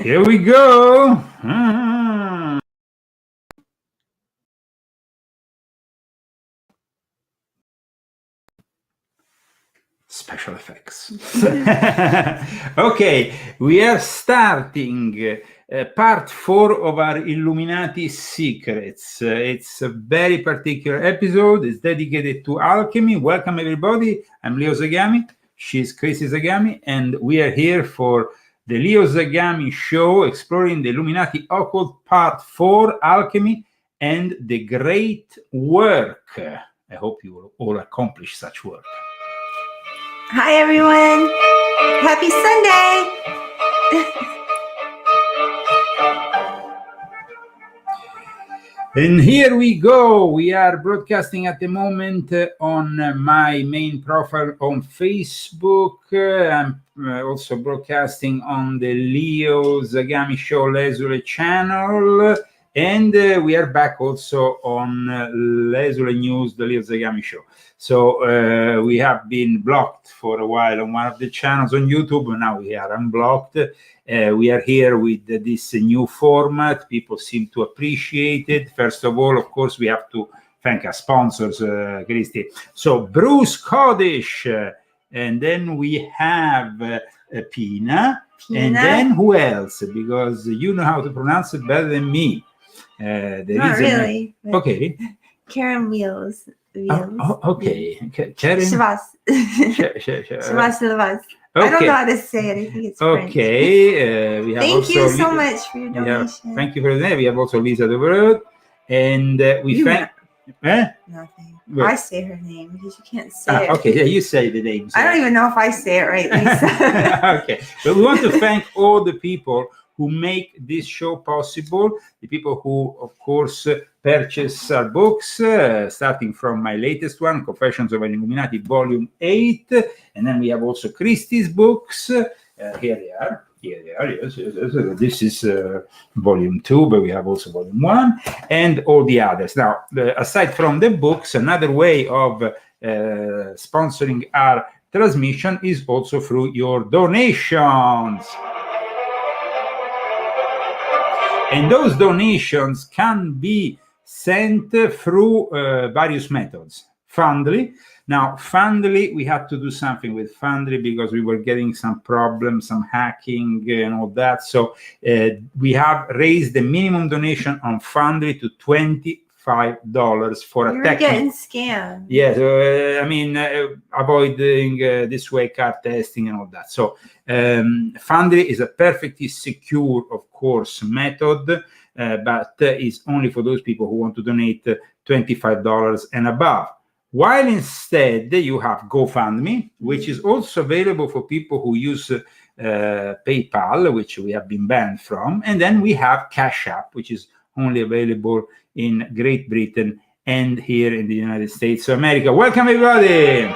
Here we go. Ah. Special effects. Okay, we are starting part 4 of our Illuminati secrets. It's a very particular episode. It's dedicated to alchemy. Welcome, everybody. I'm Leo Zagami. She's Chrissy Zagami, and we are here for the Leo Zagami show, exploring the Illuminati Occult Part 4, Alchemy, and the Great Work. I hope you will all accomplish such work. Hi, everyone. Happy Sunday. And here we go. We are broadcasting at the moment on my main profile on Facebook. I'm also broadcasting on the Leo Zagami Show Lesule channel. And we are back also on Lesule News, the Leo Zagami Show. So we have been blocked for a while on one of the channels on YouTube, and now we are unblocked. We are here with this new format. People seem to appreciate it. First of all, of course, we have to thank our sponsors, Christy. So Bruce Codish, and then we have Pina, and then who else? Because you know how to pronounce it better than me. Not really. Okay. Karen Wheels. Okay. Karen. Shavas. Shavas Lavas. I don't know how to say it. I think it's French. Okay. We have thank you so much for your donation. Thank you for that. We have also Lisa de World. And we thank... Nothing. What? I say her name because you can't say it. Okay, yeah, you say the name. I don't even know if I say it right, Lisa. Okay, but we want to thank all the people who make this show possible, the people who, of course, purchase our books, starting from my latest one, Confessions of an Illuminati, Volume 8, and then we have also Christie's books. Here they are. Yes. This is Volume 2, but we have also Volume 1, and all the others. Now, aside from the books, another way of sponsoring our transmission is also through your donations. And those donations can be sent through various methods. Fundly. Now, Fundly, we had to do something with Fundly because we were getting some problems, some hacking and all that. So we have raised the minimum donation on Fundly to $25 for a technical. You're getting scammed. Yes, avoiding this way card testing and all that. So Fundly is a perfectly secure, of course, method, but is only for those people who want to donate $25 and above. While instead you have GoFundMe, which is also available for people who use PayPal, which we have been banned from. And then we have Cash App, which is only available in Great Britain and here in the United States of America. Welcome, everybody.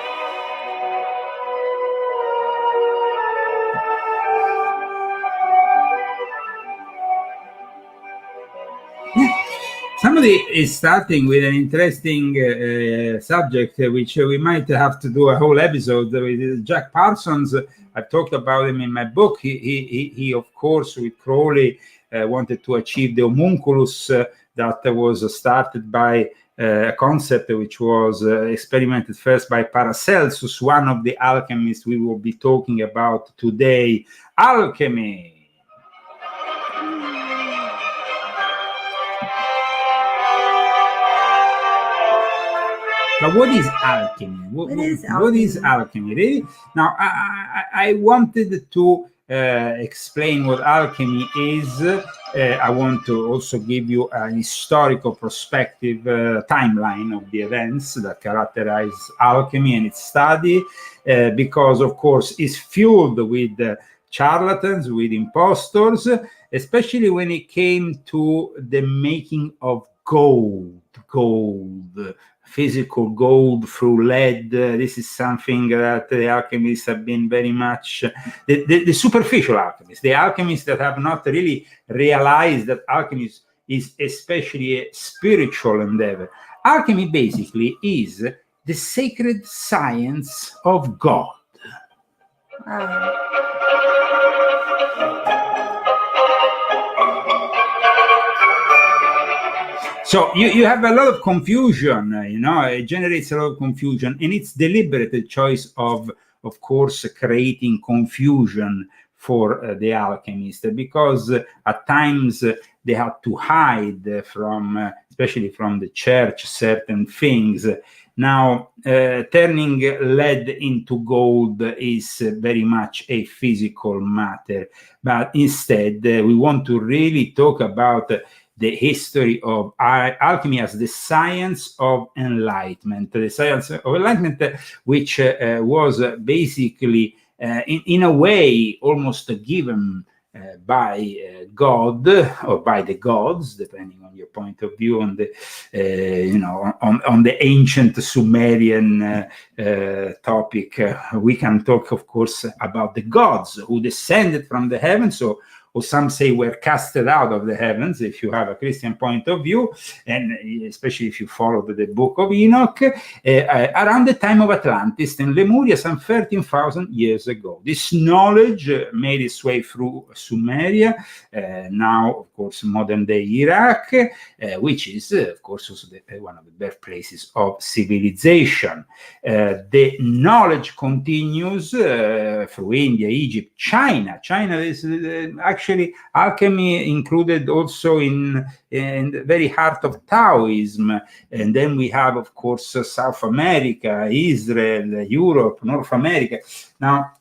Somebody is starting with an interesting subject, which we might have to do a whole episode with. Jack Parsons. I've talked about him in my book. He of course, with Crowley, wanted to achieve the homunculus that was started by a concept which was experimented first by Paracelsus, one of the alchemists we will be talking about today. Alchemy. But what is alchemy? What is alchemy? Really? Now, I wanted to explain what alchemy is. I want to also give you an historical perspective, timeline of the events that characterize alchemy and its study, because, of course, it's fueled with charlatans, with impostors, especially when it came to the making of gold, physical gold through lead. This is something that the alchemists have been very much, the superficial alchemists, the alchemists that have not really realized that alchemy is especially a spiritual endeavor. Alchemy basically is the sacred science of God. So you have a lot of confusion, it generates a lot of confusion, and it's deliberate choice of course, creating confusion for the alchemists, because at times they had to hide from, especially from the church, certain things. Now, turning lead into gold is very much a physical matter, but instead we want to really talk about the history of alchemy as the science of enlightenment, which was basically, in a way, almost given by God or by the gods, depending on your point of view on the, on the ancient Sumerian topic. We can talk, of course, about the gods who descended from the heavens, or some say were casted out of the heavens, if you have a Christian point of view, and especially if you follow the book of Enoch, around the time of Atlantis in Lemuria, some 13,000 years ago. This knowledge made its way through Sumeria, now, of course, modern-day Iraq, which is, of course, also one of the birthplaces of civilization. The knowledge continues through India, Egypt, China. China is actually, alchemy included also in the very heart of Taoism. And then we have, of course, South America, Israel, Europe, North America. Now,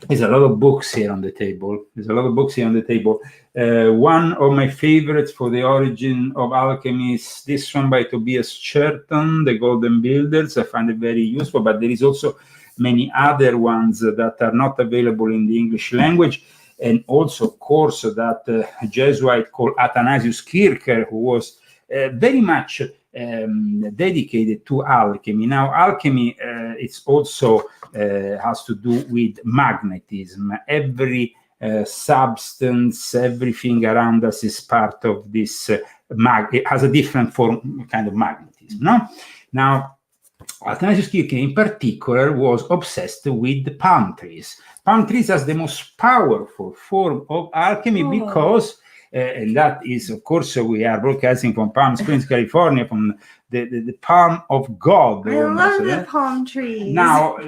there's a lot of books here on the table. One of my favorites for the origin of alchemy is this one by Tobias Cherton, The Golden Builders. I find it very useful, but there is also many other ones that are not available in the English language. And also, of course, that Jesuit called Athanasius Kircher, who was very much dedicated to alchemy. Now, alchemy, it's also has to do with magnetism. Every substance, everything around us is part of this. It has a different kind of magnetism. No? Now, Athanasius Kircher, in particular, was obsessed with palm trees. Palm trees as the most powerful form of alchemy because, and that is, of course, we are broadcasting from Palm Springs, California, from the palm of God. I love the palm trees. Now,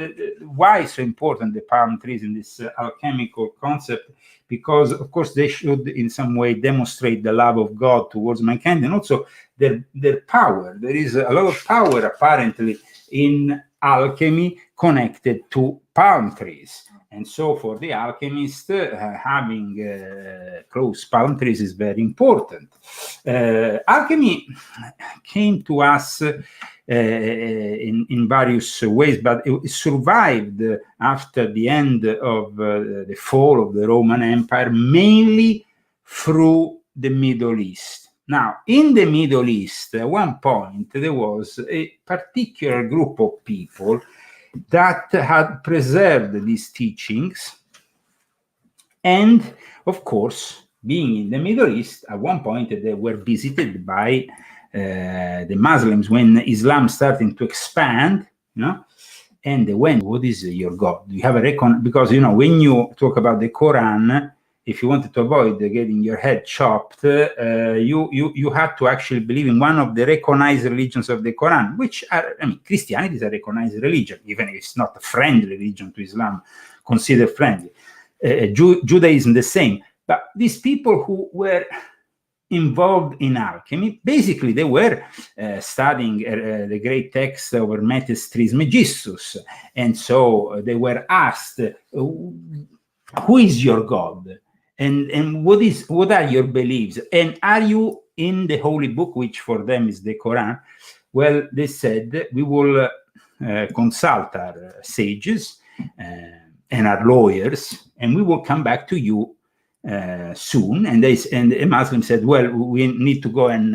why is so important, the palm trees in this alchemical concept? Because, of course, they should in some way demonstrate the love of God towards mankind, and also their power. There is a lot of power, apparently, in alchemy connected to palm trees. And so for the alchemist, having close palm trees is very important. Alchemy came to us in various ways, but it survived after the end of the fall of the Roman Empire, mainly through the Middle East. Now, in the Middle East, at one point, there was a particular group of people that had preserved these teachings. And, of course, being in the Middle East, at one point, they were visited by the Muslims when Islam started to expand, and they went, what is your God? You have because, when you talk about the Quran, if you wanted to avoid getting your head chopped, you had to actually believe in one of the recognized religions of the Quran, which are, Christianity is a recognized religion, even if it's not a friendly religion to Islam, considered friendly. Judaism, the same. But these people who were involved in alchemy, basically they were studying the great text of Hermetes Trismegistus. And so they were asked, who is your God? And what are your beliefs? And are you in the holy book, which for them is the Quran? Well, they said, we will consult our sages and our lawyers, and we will come back to you soon. And the Muslim said, well, we need to go and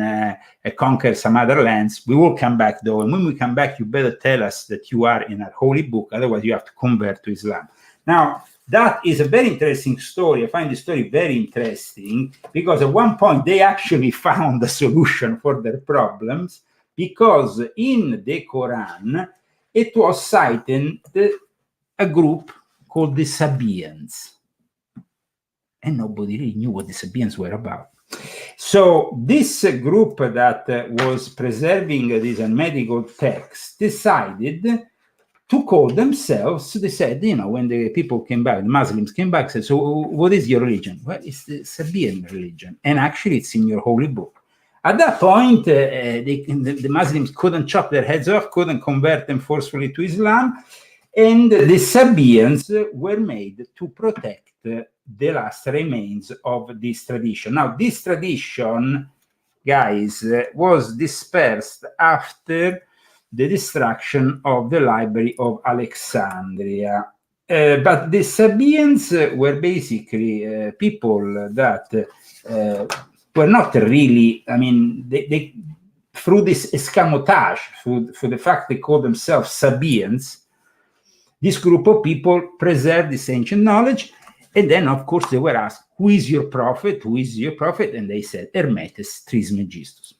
conquer some other lands. We will come back, though. And when we come back, you better tell us that you are in our holy book. Otherwise, you have to convert to Islam. Now, that is a very interesting story. I find the story very interesting because at one point they actually found a solution for their problems, because in the Quran, it was cited a group called the Sabaeans. And nobody really knew what the Sabaeans were about. So this group that was preserving this medical text decided to call themselves, they said, when the people came back, the Muslims came back, said, so what is your religion? Well, it's the Sabian religion. And actually it's in your holy book. At that point, the Muslims couldn't chop their heads off, couldn't convert them forcefully to Islam. And the Sabians were made to protect the last remains of this tradition. Now, this tradition, guys, was dispersed after the destruction of the Library of Alexandria. But the Sabians were basically people that were not really, they through this escamotage, through the fact they call themselves Sabians, this group of people preserved this ancient knowledge. And then, of course, they were asked, who is your prophet? Who is your prophet? And they said, Hermetes Trismegistus.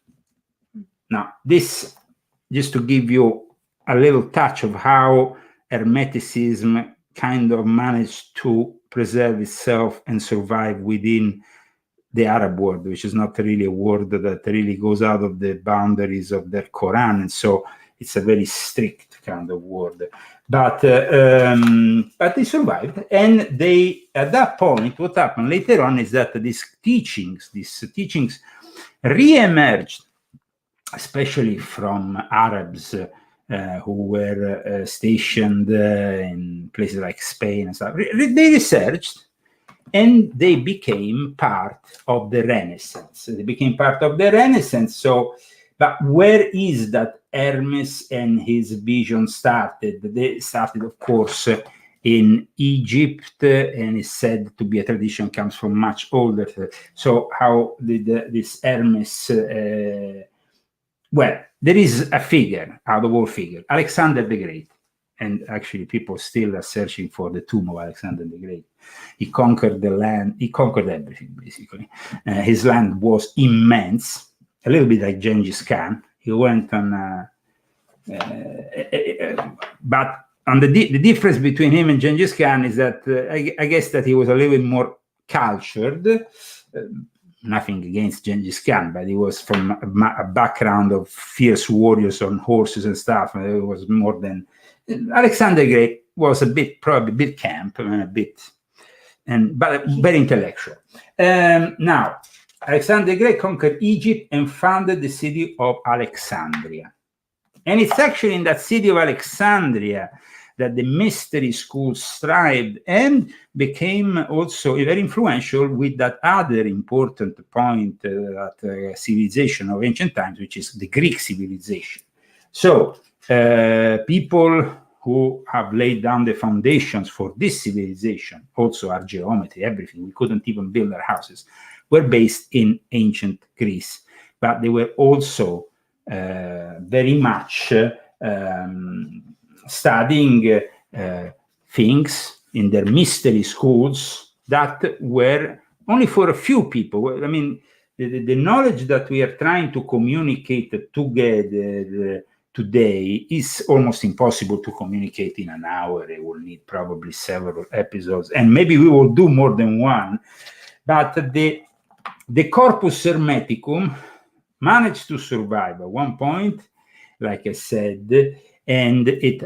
Now, this, just to give you a little touch of how Hermeticism kind of managed to preserve itself and survive within the Arab world, which is not really a word that really goes out of the boundaries of their Quran. And so it's a very strict kind of word. But they survived, and they, at that point, what happened later on is that these teachings re-emerged, especially from Arabs who were stationed in places like Spain and stuff. They researched, and they became part of the Renaissance. So, but where is that Hermes and his vision started? They started, of course, in Egypt, and is said to be a tradition comes from much older. So how did this Hermes... well, there is a figure, out of all figures, Alexander the Great. And actually people still are searching for the tomb of Alexander the Great. He conquered the land, he conquered everything, basically. His land was immense, a little bit like Genghis Khan. He went on, but on the difference between him and Genghis Khan is that I guess that he was a little bit more cultured. Nothing against Genghis Khan, but he was from a background of fierce warriors on horses and stuff. It was more than Alexander the Great was probably a bit camp and but very intellectual. Now, Alexander the Great conquered Egypt and founded the city of Alexandria. And it's actually in that city of Alexandria that the mystery school thrived and became also very influential with that other important point, that civilization of ancient times, which is the Greek civilization. So people who have laid down the foundations for this civilization, also our geometry, everything, we couldn't even build our houses, were based in ancient Greece. But they were also very much studying things in their mystery schools that were only for a few people. I mean, the knowledge that we are trying to communicate together today is almost impossible to communicate in an hour. It will need probably several episodes, and maybe we will do more than one. But the corpus hermeticum managed to survive at one point, like I said, and it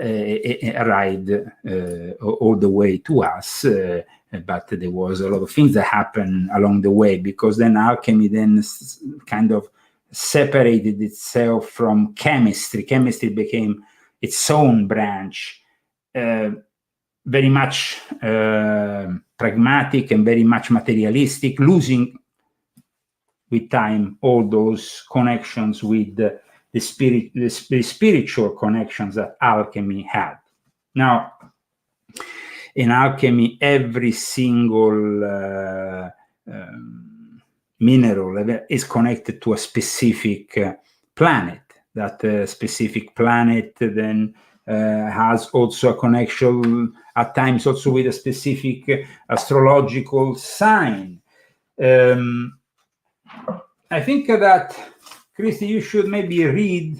arrived all the way to us. But there was a lot of things that happened along the way, because then alchemy then kind of separated itself from chemistry. Chemistry became its own branch, very much pragmatic and very much materialistic, losing with time all those connections with the spiritual connections that alchemy had. Now, in alchemy, every single mineral is connected to a specific planet. That specific planet then has also a connection at times also with a specific astrological sign. I think that, Christy, you should maybe read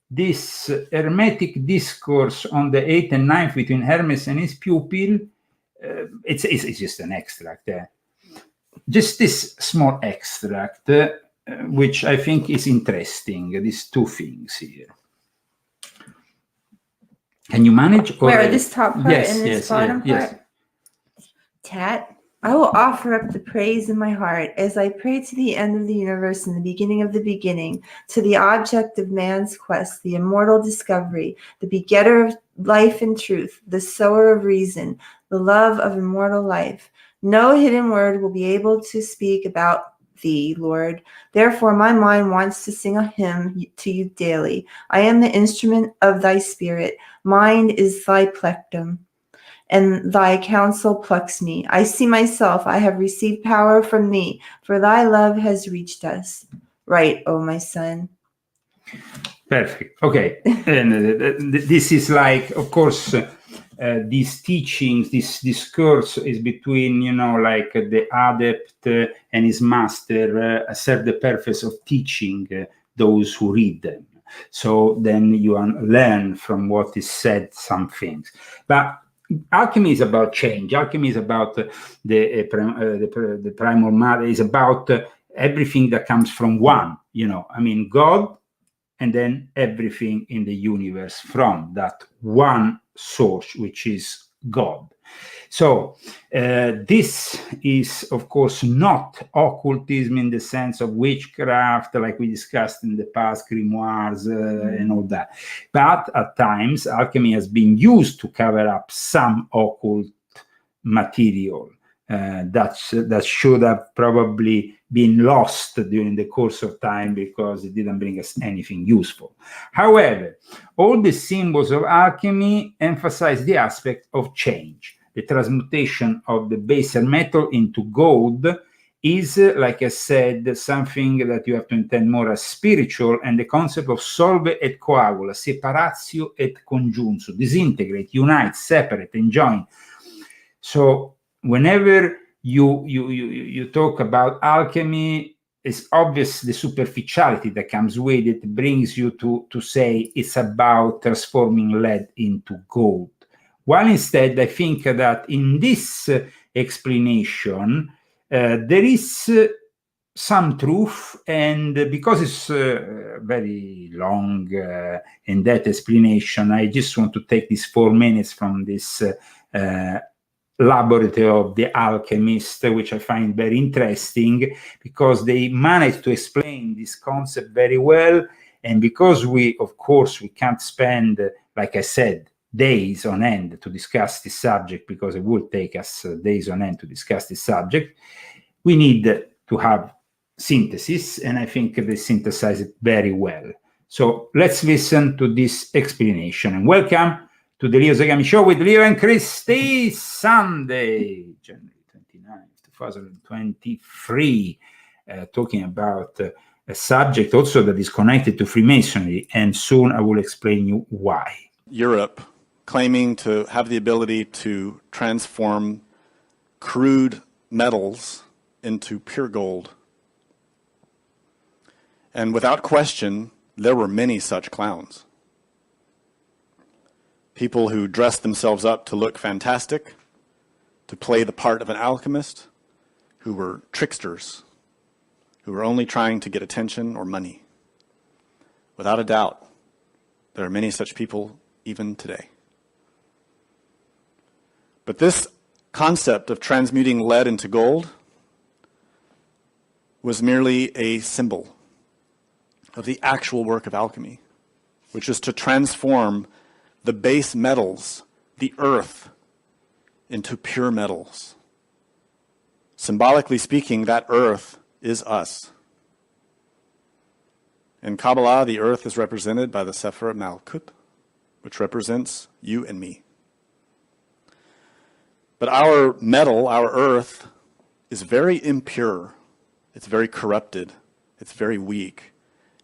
this Hermetic discourse on the 8th and 9th between Hermes and his pupil. It's just an extract there. just this small extract, which I think is interesting, these two things here. Can you manage? Where, this top part and this bottom part? Yes. Tat, I will offer up the praise in my heart as I pray to the end of the universe and the beginning of the beginning, to the object of man's quest, the immortal discovery, the begetter of life and truth, the sower of reason, the love of immortal life. No hidden word will be able to speak about thee, Lord. Therefore, my mind wants to sing a hymn to you daily. I am the instrument of thy spirit. Mine is thy plectrum, and thy counsel plucks me. I see myself. I have received power from thee, for thy love has reached us. Right, O my son. Perfect. Okay. And this is like, of course, these teachings, this discourse is between, like the adept and his master serve the purpose of teaching those who read them. So then you learn from what is said some things. But alchemy is about change. Alchemy is about the primal matter. Is about everything that comes from one. God, and then everything in the universe from that one source, which is God. So this is, of course, not occultism in the sense of witchcraft, like we discussed in the past, grimoires and all that. But at times, alchemy has been used to cover up some occult material that should have probably been lost during the course of time because it didn't bring us anything useful. However, all the symbols of alchemy emphasize the aspect of change. The transmutation of the baser metal into gold is, like I said, something that you have to intend more as spiritual, and the concept of solve et coagula, separatio et conjuncio, disintegrate, unite, separate, and join. So whenever you talk about alchemy, it's obvious the superficiality that comes with it brings you to say it's about transforming lead into gold. While instead, I think that in this explanation, there is some truth, and because it's very long in that explanation, I just want to take these 4 minutes from this laboratory of the alchemist, which I find very interesting because they managed to explain this concept very well. And because we can't spend, like I said, days on end to discuss this subject, because it would take us days on end to discuss this subject, we need to have synthesis, and I think they synthesize it very well. So let's listen to this explanation, and welcome to the Leo Zagami Show with Leo and Christy, Sunday, January 29, 2023, talking about a subject also that is connected to Freemasonry, and soon I will explain you why. Europe claiming to have the ability to transform crude metals into pure gold. And without question, there were many such clowns. People who dressed themselves up to look fantastic, to play the part of an alchemist, who were tricksters, who were only trying to get attention or money. Without a doubt, there are many such people even today. But this concept of transmuting lead into gold was merely a symbol of the actual work of alchemy, which is to transform the base metals, the earth, into pure metals. Symbolically speaking, that earth is us. In Kabbalah, the earth is represented by the Sefer Malkut, which represents you and me. But our metal, our earth, is very impure. It's very corrupted. It's very weak.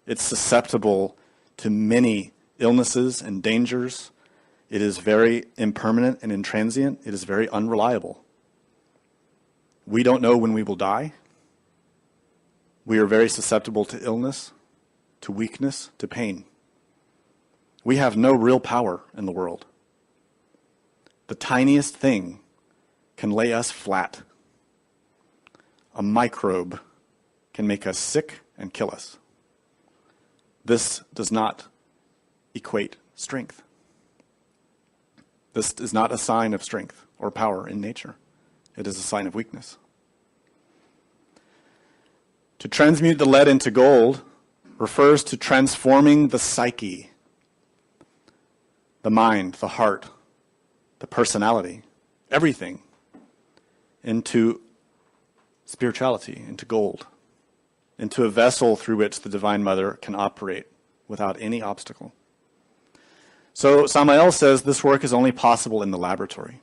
It's susceptible to many illnesses and dangers. It is very impermanent and intransient. It is very unreliable. We don't know when we will die. We are very susceptible to illness, to weakness, to pain. We have no real power in the world. The tiniest thing can lay us flat. a microbe, can make us sick and kill us. This does not equate strength. This is not a sign of strength or power in nature. It is a sign of weakness. To transmute the lead into gold refers to transforming the psyche, the mind, the heart, the personality, everything, into spirituality, into gold, into a vessel through which the Divine Mother can operate without any obstacle. So Samael says this work is only possible in the laboratory.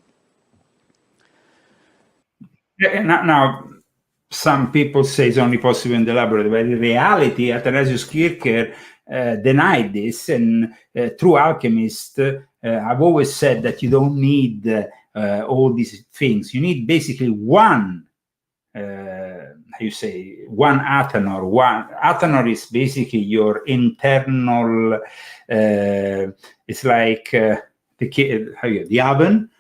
Now, some people say it's only possible in the laboratory, but in reality, Athanasius Kircher denied this, and true alchemists have always said that you don't need all these things. You need basically one, one athanor. One athanor is basically your internal, it's like the oven,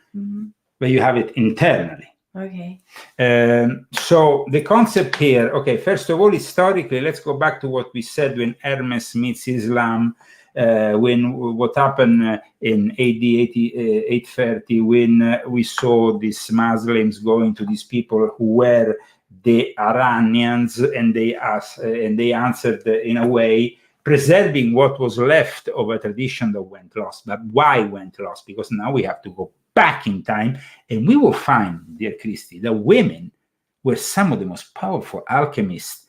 but you have it internally. Okay. So the concept here, okay, first of all, historically, let's go back to what we said when Hermes meets Islam, what happened in AD 830, when we saw these Muslims going to these people who were the Iranians, and they answered in a way preserving what was left of a tradition that went lost. But why went lost? Because now we have to go back in time, and we will find, dear Christy, that women were some of the most powerful alchemists,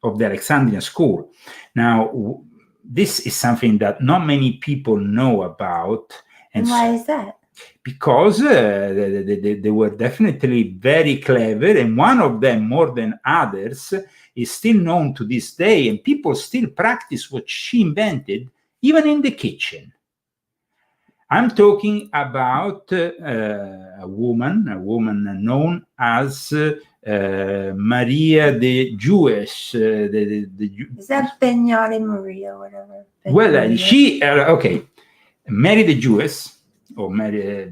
of the Alexandrian school. Now, this is something that not many people know about. And why is that? Because they were definitely very clever, and one of them, more than others, is still known to this day, and people still practice what she invented, even in the kitchen. I'm talking about a woman known as Maria the Jewess. Is that Benyari Maria, whatever? Well, she, okay, Mary the Jewess, or Maria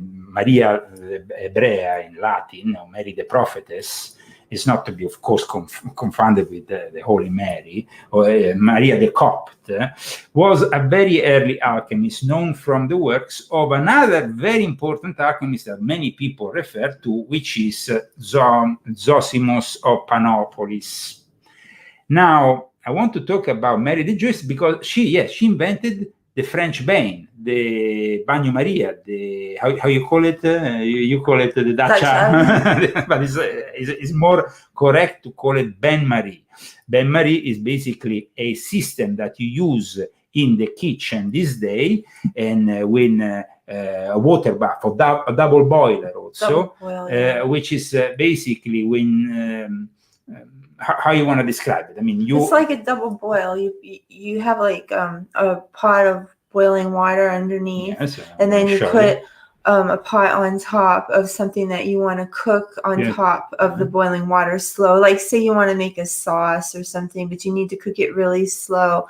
Hebrea in Latin, or Mary the Prophetess, is not to be, of course, confounded with the Holy Mary, or Maria the Copt, was a very early alchemist, known from the works of another very important alchemist that many people refer to, which is Zosimos of Panopolis. Now, I want to talk about Mary the Jewess because she invented the French bain, the bagno Maria, the how you call it? You call it the dacha, but it's more correct to call it bain-marie. Bain-marie is basically a system that you use in the kitchen this day, and when a water bath, or a double boiler also, which is basically when. How you want to describe it? I mean, it's like a double boil. You have like a pot of boiling water underneath, and then you put a pot on top of something that you want to cook on top of the boiling water slow. Like say you want to make a sauce or something, but you need to cook it really slow,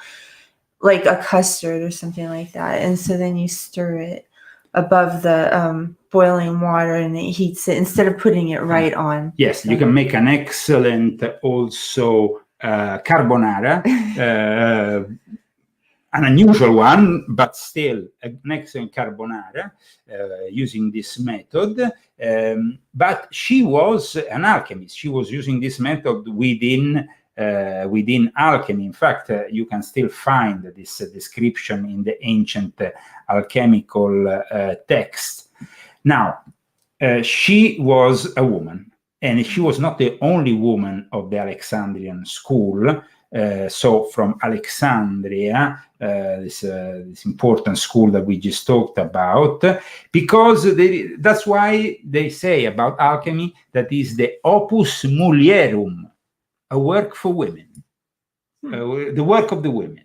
like a custard or something like that. And so then you stir it above the boiling water, and it heats it instead of putting it right on. Yes, you can make an excellent also carbonara, an unusual one, but still an excellent carbonara using this method. But she was an alchemist. She was using this method within alchemy. In fact, you can still find this description in the ancient alchemical text. Now, she was a woman, and she was not the only woman of the Alexandrian school. So from Alexandria, this important school that we just talked about, because that's why they say about alchemy that is the opus mulierum, a work for women, the work of the women,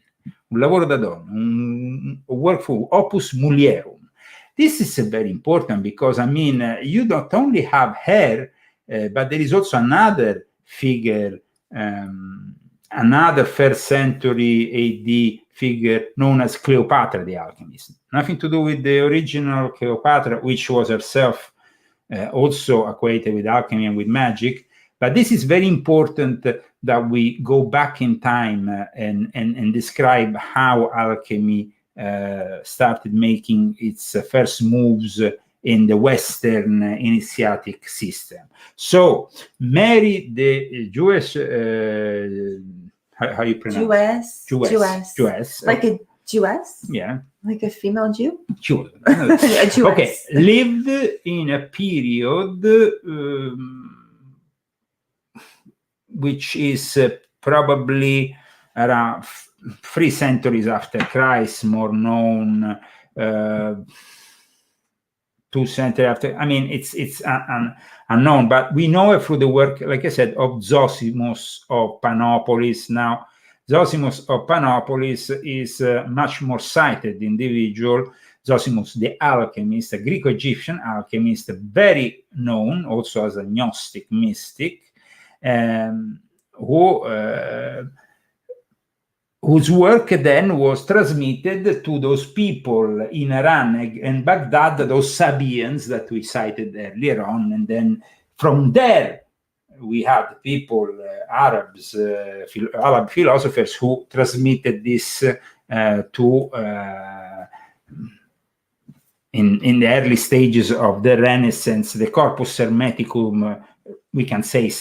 un lavoro da donna, a work for opus mulierum. This is very important because, I mean, you not only have her, but there is also another figure, another 1st century AD figure known as Cleopatra the alchemist. Nothing to do with the original Cleopatra, which was herself also equated with alchemy and with magic. But this is very important that we go back in time and describe how alchemy started making its first moves in the Western initiatic system. So Mary, the Jewish, how you pronounce Jewess. Like a Jewess? Yeah. Like a female Jew? Jew. A Jewess. Okay, lived in a period which is probably around 3 centuries after Christ, more known 2 centuries after. I mean, it's unknown, but we know it through the work, like I said, of Zosimus of Panopolis. Now, Zosimus of Panopolis is a much more cited individual. Zosimus the alchemist, a Greek-Egyptian alchemist, very known also as a Gnostic mystic, whose work then was transmitted to those people in Iran and Baghdad, those Sabians that we cited earlier on. And then from there, we had people, Arabs, Arab philosophers who transmitted this to in the early stages of the Renaissance. The Corpus Hermeticum, we can say,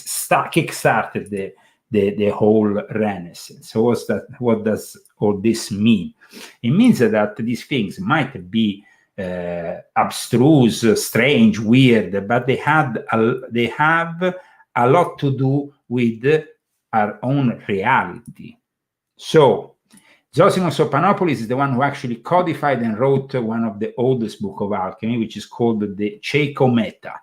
kick-started the whole Renaissance. So what does all this mean? It means that these things might be abstruse, strange, weird, but they have a lot to do with our own reality. So Zosimus of Panopolis is the one who actually codified and wrote one of the oldest book of alchemy, which is called the Keikometra.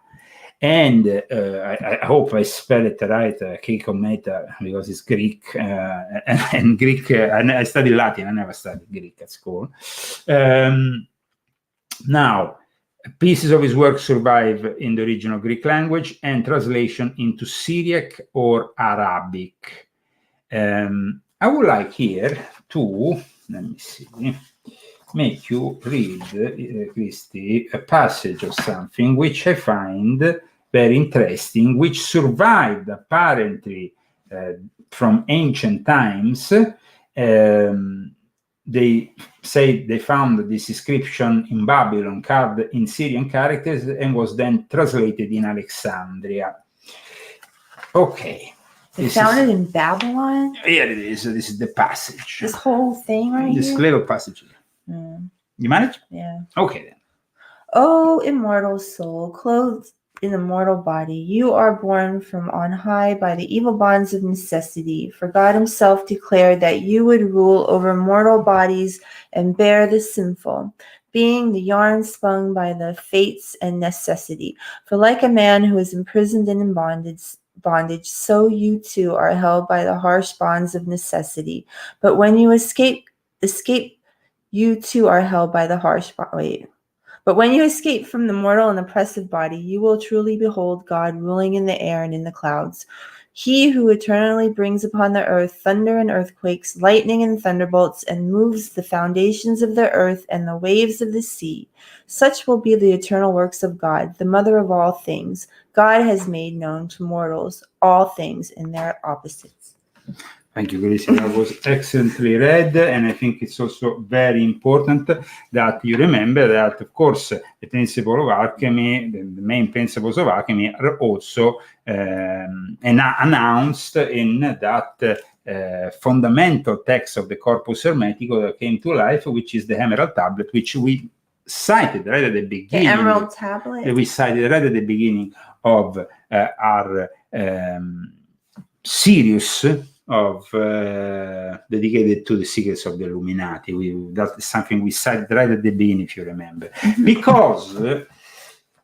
And I hope I spell it right, Keikometra, because it's Greek, and Greek, I studied Latin, I never studied Greek at school. Now, pieces of his work survive in the original Greek language and translation into Syriac or Arabic. I would like here to, let me see, make you read, Christy, a passage of something which I find very interesting, which survived apparently from ancient times. They say they found this inscription in Babylon carved in Syrian characters and was then translated in Alexandria. Okay. They found it in Babylon? Here it is. This is the passage. This whole thing right here? This little passage here. You manage? Yeah. Okay then. O immortal soul, clothed in a mortal body, you are born from on high by the evil bonds of necessity. For God himself declared that you would rule over mortal bodies and bear the sinful, being the yarn spun by the fates and necessity. For like a man who is imprisoned and in bondage, so you too are held by the harsh bonds of necessity. But when you escape, you too are held by the harsh But when you escape from the mortal and oppressive body, you will truly behold God ruling in the air and in the clouds. He who eternally brings upon the earth thunder and earthquakes, lightning and thunderbolts, and moves the foundations of the earth and the waves of the sea. Such will be the eternal works of God, the mother of all things. God has made known to mortals all things in their opposites. Thank you, Gracie. That was excellently read, and I think it's also very important that you remember that, of course, the principle of alchemy, the main principles of alchemy, are also announced in that fundamental text of the Corpus Hermeticum that came to life, which is the Emerald Tablet, which we cited right at the beginning. The Emerald Tablet? We cited right at the beginning of our series of dedicated to the secrets of the Illuminati. That is something we said right at the beginning, if you remember. Because,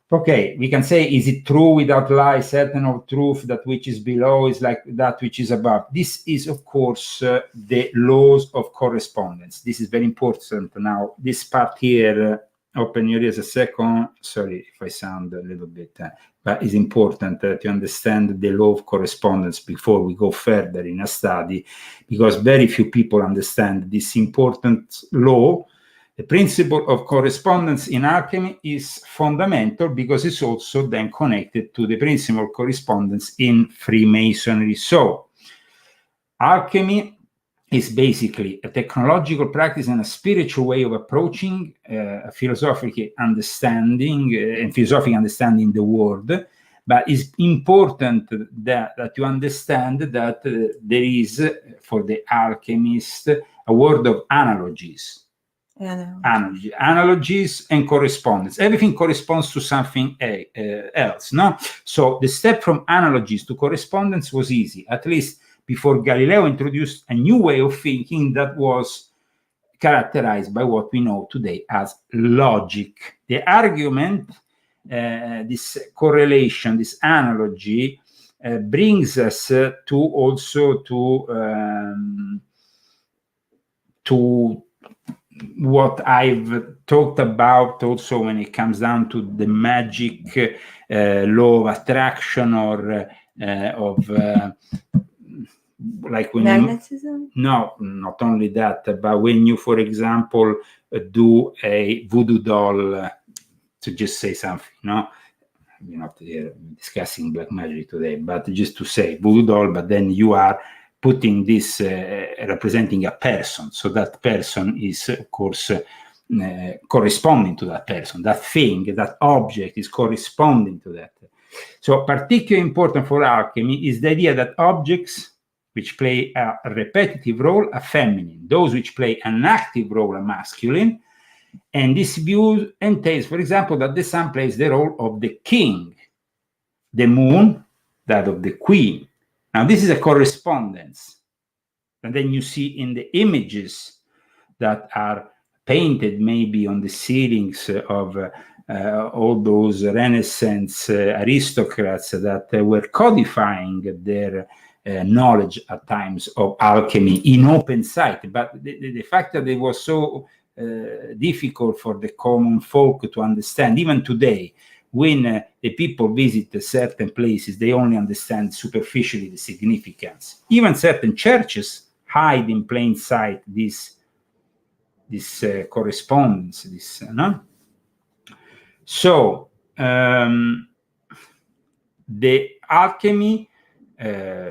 okay, we can say, is it true without lie, certain of truth, that which is below is like that which is above? This is, of course, the laws of correspondence. This is very important. Now, this part here, open your ears a second. Sorry if I sound a little bit, but it's important to understand the law of correspondence before we go further in a study, because very few people understand this important law, The principle of correspondence in alchemy is fundamental because it's also then connected to the principle of correspondence in Freemasonry. So, alchemy is basically a technological practice and a spiritual way of approaching a philosophical understanding and philosophical understanding the world. But it's important that you understand that there is, for the alchemist, a world of analogies. Analogies and correspondence. Everything corresponds to something else, no? So the step from analogies to correspondence was easy, at least before Galileo introduced a new way of thinking that was characterized by what we know today as logic. The argument, this correlation, this analogy, brings us to what I've talked about also when it comes down to the magic law of attraction or of like when magnetism? No, not only that, but when you, for example, do a voodoo doll, to just say something, no? We're not discussing black magic today, but just to say voodoo doll, but then you are putting this representing a person. So that person is, of course, corresponding to that person. That thing, that object is corresponding to that. So particularly important for alchemy is the idea that objects which play a repetitive role are feminine, those which play an active role are masculine. And this view entails, for example, that the sun plays the role of the king, the moon, that of the queen. Now, this is a correspondence. And then you see in the images that are painted maybe on the ceilings of all those Renaissance aristocrats that were codifying their knowledge at times of alchemy in open sight. But the fact that it was so difficult for the common folk to understand, even today, when the people visit certain places, they only understand superficially the significance. Even certain churches hide in plain sight this correspondence. No? So the alchemy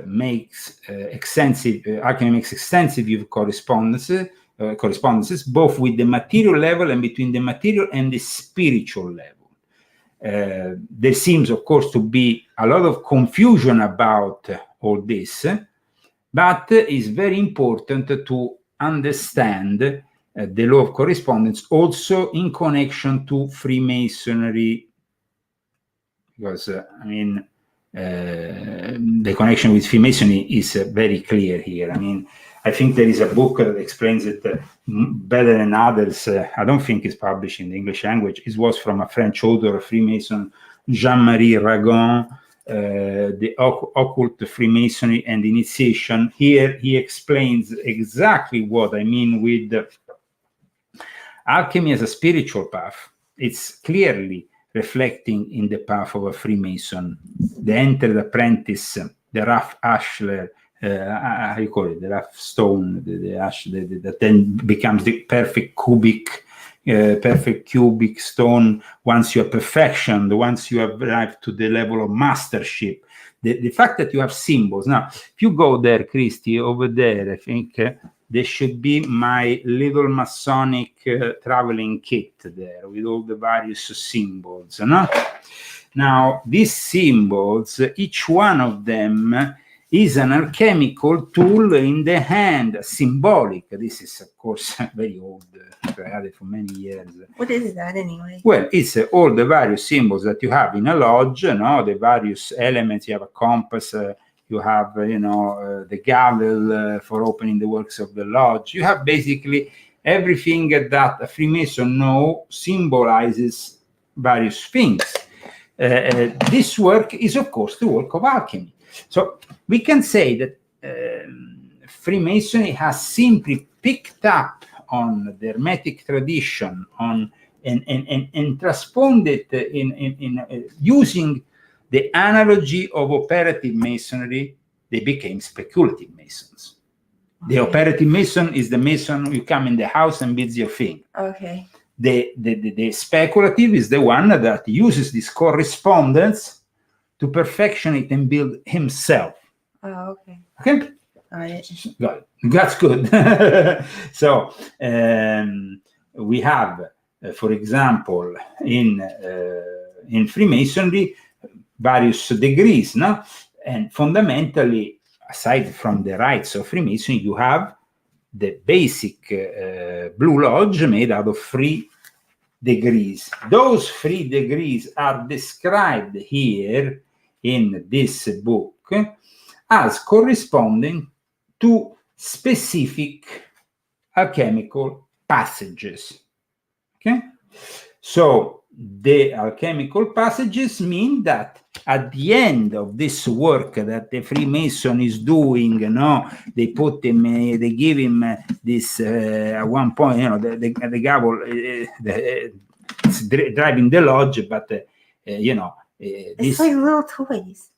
makes extensive view of correspondences, both with the material level and between the material and the spiritual level. There seems, of course, to be a lot of confusion about all this, but it's very important to understand the law of correspondence also in connection to Freemasonry, because, the connection with Freemasonry is very clear here. I think there is a book that explains it better than others. I don't think it's published in the English language. It was from a French author, Freemason, Jean-Marie Ragon, the Occult Freemasonry and Initiation. Here he explains exactly what I mean with alchemy as a spiritual path. It's clearly reflecting in the path of a Freemason. The entered apprentice, the rough ashlar, how you call it, the rough stone, the ash that then becomes the perfect cubic stone once you are perfectioned, once you have arrived to the level of mastership. The fact that you have symbols. Now, if you go there, Christy, over there, I think there should be my little Masonic traveling kit there with all the various symbols. No? Now, these symbols, each one of them is an alchemical tool in the hand, symbolic. This is, of course, very old. I had it for many years. What is that anyway? Well, it's all the various symbols that you have in a lodge, the various elements. You have a compass, you have, the gavel for opening the works of the lodge. You have basically everything that a Freemason symbolizes various things. This work is, of course, the work of alchemy. So we can say that Freemasonry has simply picked up on the Hermetic tradition and transformed it in using the analogy of operative masonry. They became speculative masons. The operative Mason is the Mason who come in the house and builds your thing. Okay. The speculative is the one that uses this correspondence to perfection it and build himself. Oh, okay. Okay? Got it. Got it. That's good. So we have, for example, in Freemasonry, various degrees, no? And fundamentally, aside from the rites of Freemasonry, you have the basic Blue Lodge made out of 3 degrees. Those 3 degrees are described here in this book as corresponding to specific alchemical passages. Okay? So the alchemical passages mean that at the end of this work that the Freemason is doing, they put him, they give him this at one point, the gavel it's driving the lodge, but It's like little toys.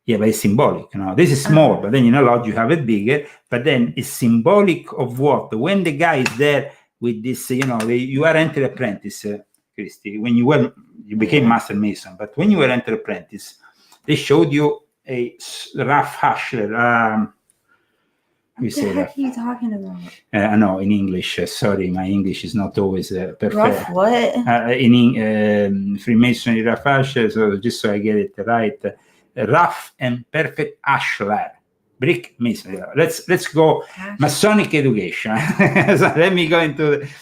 Yeah, but it's symbolic. This is small, but then in a lodge you have it bigger. But then it's symbolic of what? When the guy is there with this, you are enter apprentice. Christy, when you became Master Mason, but when you were enter apprentice, they showed you a rough hashler. How you say that? What the heck are you talking about? I know in English. Sorry, my English is not always perfect. Rough what? In Freemasonry, rough hashler. So just so I get it right, rough and perfect ashlar. Brick masonry. Let's go Masonic education. So let me go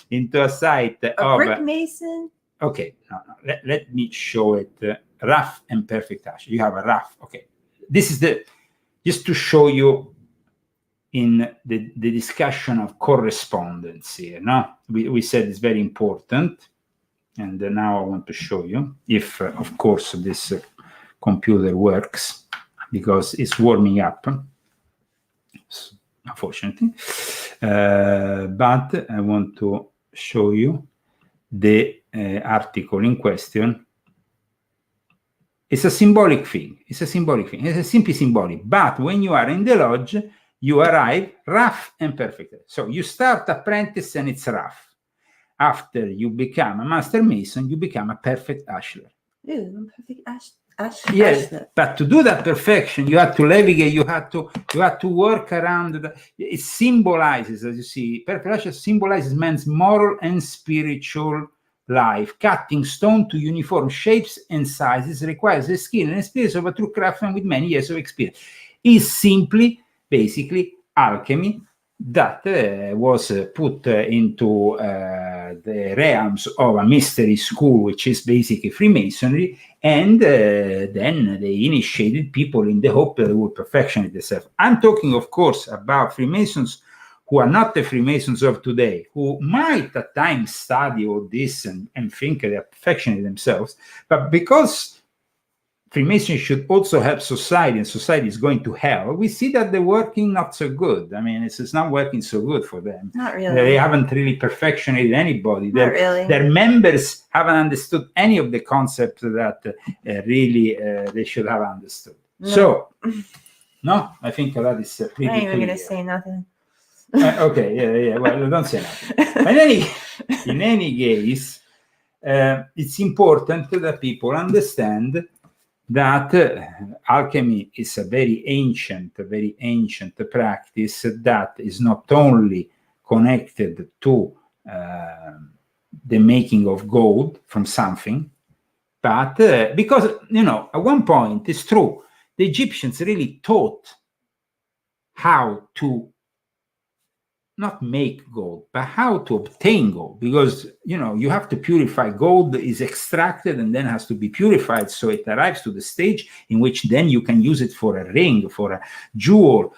into a site of brick mason. Okay, no. Let me show it. Rough and perfect ash. You have a rough. Okay, this is just to show you in the discussion of correspondence here. No, we said it's very important, and now I want to show you if, of course, this computer works because it's warming up. Unfortunately, but I want to show you the article in question. It's a symbolic thing. It's a simply symbolic. But when you are in the lodge, you arrive rough and perfect. So you start apprentice and it's rough. After you become a Master Mason, you become a perfect ashlar. Ooh, perfect ash. Yes, but to do that perfection, you have to navigate. You have to work around. It symbolizes, as you see, perfect symbolizes man's moral and spiritual life. Cutting stone to uniform shapes and sizes requires the skill and experience of a true craftsman with many years of experience. Is simply, basically, alchemy that was put into the realms of a mystery school, which is basically Freemasonry, and then they initiated people in the hope that they would perfection themselves. I'm talking, of course, about Freemasons who are not the Freemasons of today, who might at times study all this and think they are perfectioning themselves, but because Freemasonry should also help society, and society is going to hell, we see that they're working not so good. I mean, it's not working so good for them. Not really. They haven't really perfectionated anybody. Not really. Their members haven't understood any of the concepts that really they should have understood. No. So, no, I think that is pretty I ain't even clear. going to say nothing. Okay, yeah. Well, don't say nothing. In any case, it's important that people understand that alchemy is a very ancient practice that is not only connected to the making of gold from something, but because, at one point, it's true, the Egyptians really taught how to not make gold, but how to obtain gold, because you have to purify. Gold is extracted and then has to be purified, so it arrives to the stage in which then you can use it for a ring, for a jewel.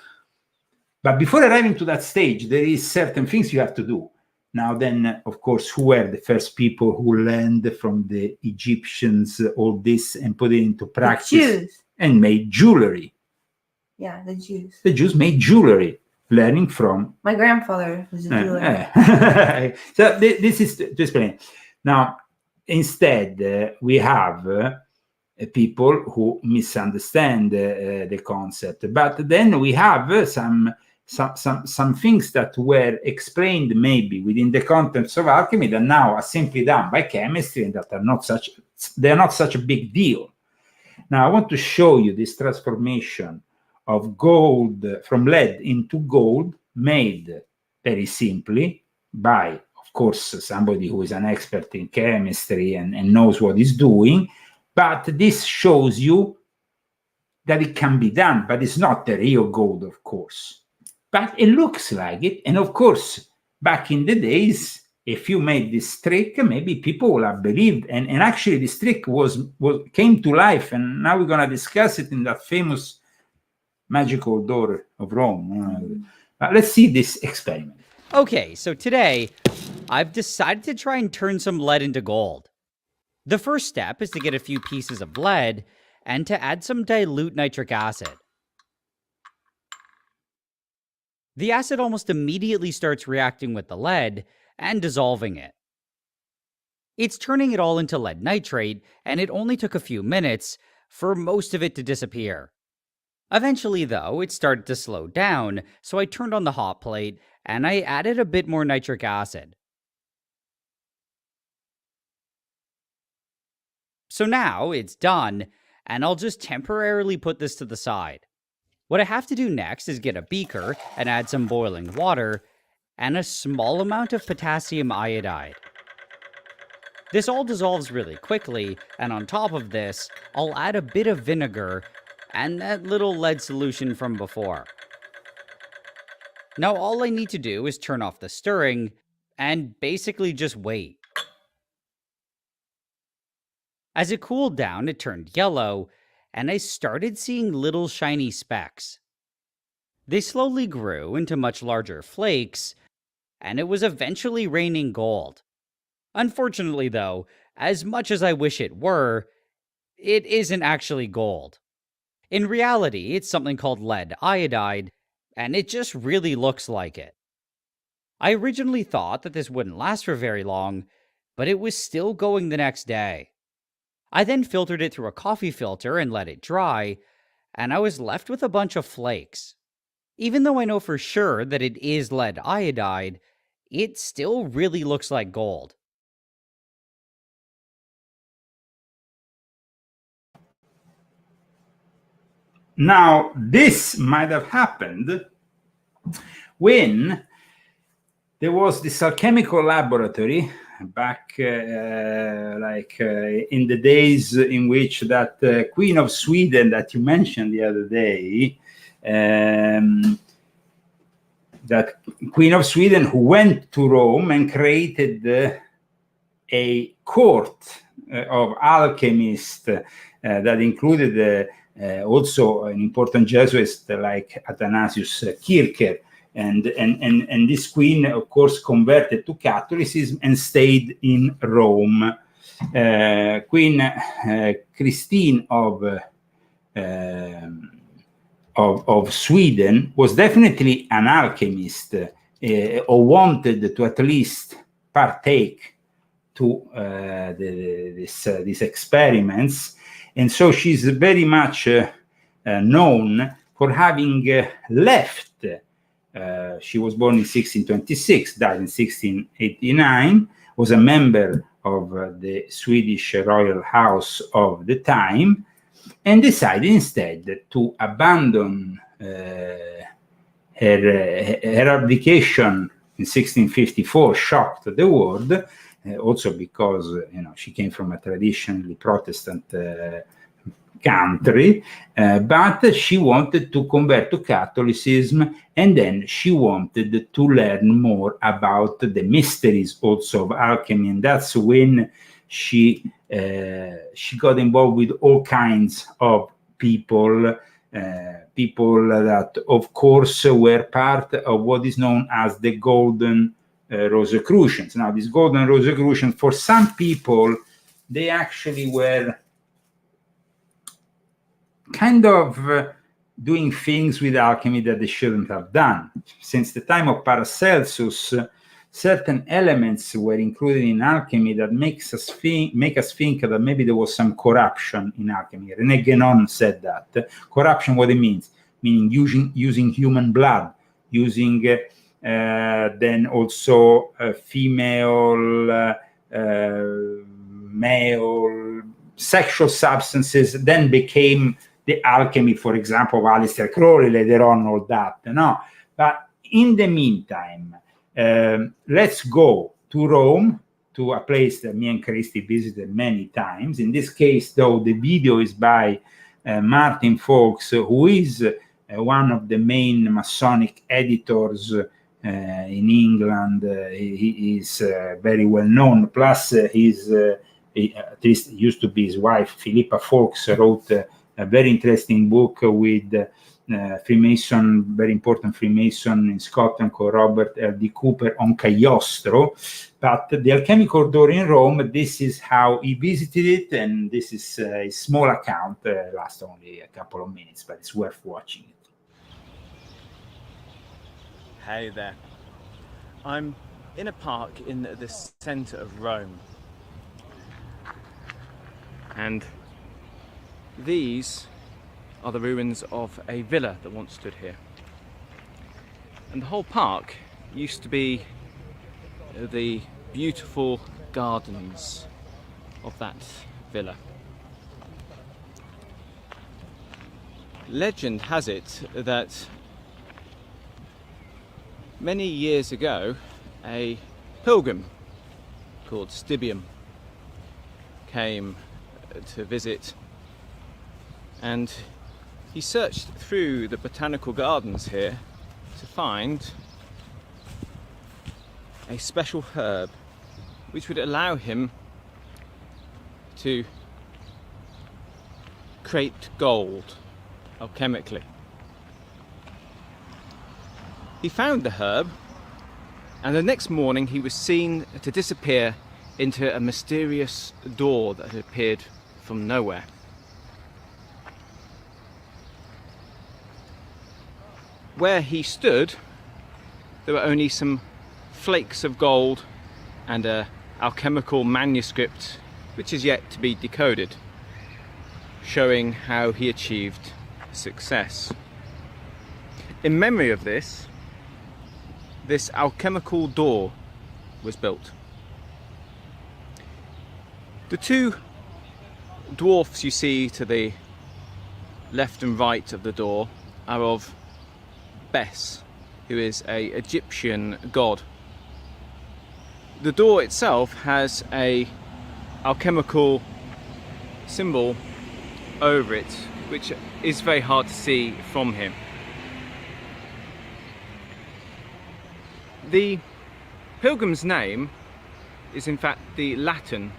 But before arriving to that stage, there is certain things you have to do. Now then, of course, who were the first people who learned from the Egyptians all this and put it into practice? The Jews. And made jewelry. Yeah, the Jews. The Jews made jewelry, learning from my grandfather was a jeweler. So this is to explain. Now, instead, we have people who misunderstand the concept, but then we have some some things that were explained maybe within the contents of alchemy that now are simply done by chemistry and that are not such a big deal. Now I want to show you this transformation of gold from lead into gold, made very simply by, of course, somebody who is an expert in chemistry and knows what he's doing. But this shows you that it can be done, but it's not the real gold, of course. But it looks like it. And of course, back in the days, if you made this trick, maybe people will have believed. And actually, this trick came to life. And now we're going to discuss it in that famous magical door of Rome. Let's see this experiment. Okay, so today, I've decided to try and turn some lead into gold. The first step is to get a few pieces of lead and to add some dilute nitric acid. The acid almost immediately starts reacting with the lead and dissolving it. It's turning it all into lead nitrate, and it only took a few minutes for most of it to disappear. Eventually, though, it started to slow down, so I turned on the hot plate and I added a bit more nitric acid. So now it's done, and I'll just temporarily put this to the side. What I have to do next is get a beaker and add some boiling water and a small amount of potassium iodide. This all dissolves really quickly, and on top of this, I'll add a bit of vinegar and that little lead solution from before. Now all I need to do is turn off the stirring and basically just wait. As it cooled down, it turned yellow, and I started seeing little shiny specks. They slowly grew into much larger flakes, and it was eventually raining gold. Unfortunately, though, as much as I wish it were, it isn't actually gold. In reality, it's something called lead iodide, and it just really looks like it. I originally thought that this wouldn't last for very long, but it was still going the next day. I then filtered it through a coffee filter and let it dry, and I was left with a bunch of flakes. Even though I know for sure that it is lead iodide, it still really looks like gold. Now, this might have happened when there was this alchemical laboratory back in the days in which that Queen of Sweden that you mentioned the other day, that Queen of Sweden who went to Rome and created a court of alchemists that included also an important Jesuit like Athanasius Kircher. And this queen, of course, converted to Catholicism and stayed in Rome. Queen Christine of Sweden was definitely an alchemist, or wanted to at least partake to these experiments, and so she's very much known for having left. She was born in 1626, died in 1689, was a member of the Swedish royal house of the time, and decided instead to abandon her abdication in 1654, shocked the world, also because she came from a traditionally Protestant country, but she wanted to convert to Catholicism, and then she wanted to learn more about the mysteries also of alchemy, and that's when she got involved with all kinds of people that, of course, were part of what is known as the Golden Rosicrucians. Now, these Golden Rosicrucians, for some people, they actually were kind of doing things with alchemy that they shouldn't have done. Since the time of Paracelsus, certain elements were included in alchemy that make us think that maybe there was some corruption in alchemy. René Guénon said that. Corruption, what it means? Meaning using human blood using then also female, male sexual substances, then became the alchemy, for example, of Aleister Crowley later on, all that, no? But in the meantime, let's go to Rome, to a place that me and Christy visited many times. In this case, though, the video is by Martin Fawkes, who is one of the main Masonic editors in England. He is very well known. Plus, at least it used to be his wife, Philippa Fawkes, wrote a very interesting book with Freemason, very important Freemason in Scotland called Robert L.D. Cooper on Cagliostro. But the alchemical door in Rome, this is how he visited it, and this is a small account, lasts only a couple of minutes, but it's worth watching it. Hey there. I'm in a park in the centre of Rome. And these are the ruins of a villa that once stood here. And the whole park used to be the beautiful gardens of that villa. Legend has it that many years ago a pilgrim called Stibium came to visit, and he searched through the botanical gardens here to find a special herb which would allow him to create gold alchemically. He found the herb, and the next morning he was seen to disappear into a mysterious door that had appeared from nowhere. Where he stood, there were only some flakes of gold and an alchemical manuscript which is yet to be decoded, showing how he achieved success. In memory of this alchemical door was built. The two dwarfs you see to the left and right of the door are of Bes, who is an Egyptian god. The door itself has a alchemical symbol over it, which is very hard to see from here. The pilgrim's name is in fact the Latin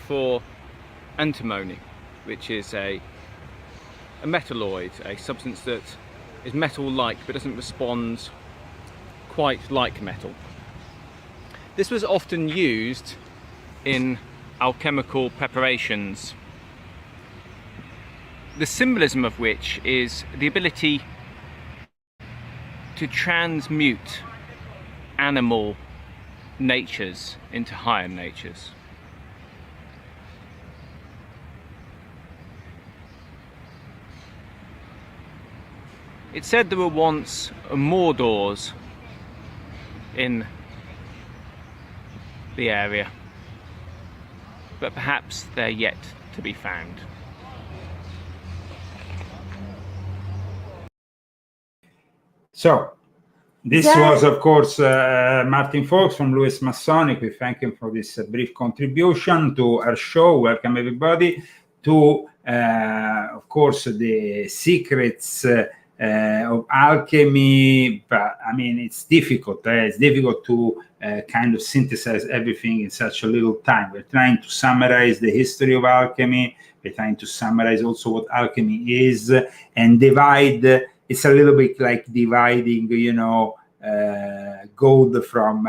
for antimony, which is a metalloid, a substance that is metal-like but doesn't respond quite like metal. This was often used in alchemical preparations, the symbolism of which is the ability to transmute animal natures into higher natures. It said there were once more doors in the area, but perhaps they're yet to be found. So, this was, of course, Martin Fawkes from Lewis Masonic. We thank him for this brief contribution to our show. Welcome, everybody, to, of course, the secrets of alchemy. But I mean, it's difficult. It's difficult to kind of synthesize everything in such a little time. We're trying to summarize the history of alchemy. We're trying to summarize also what alchemy is, and divide. It's a little bit like dividing, gold from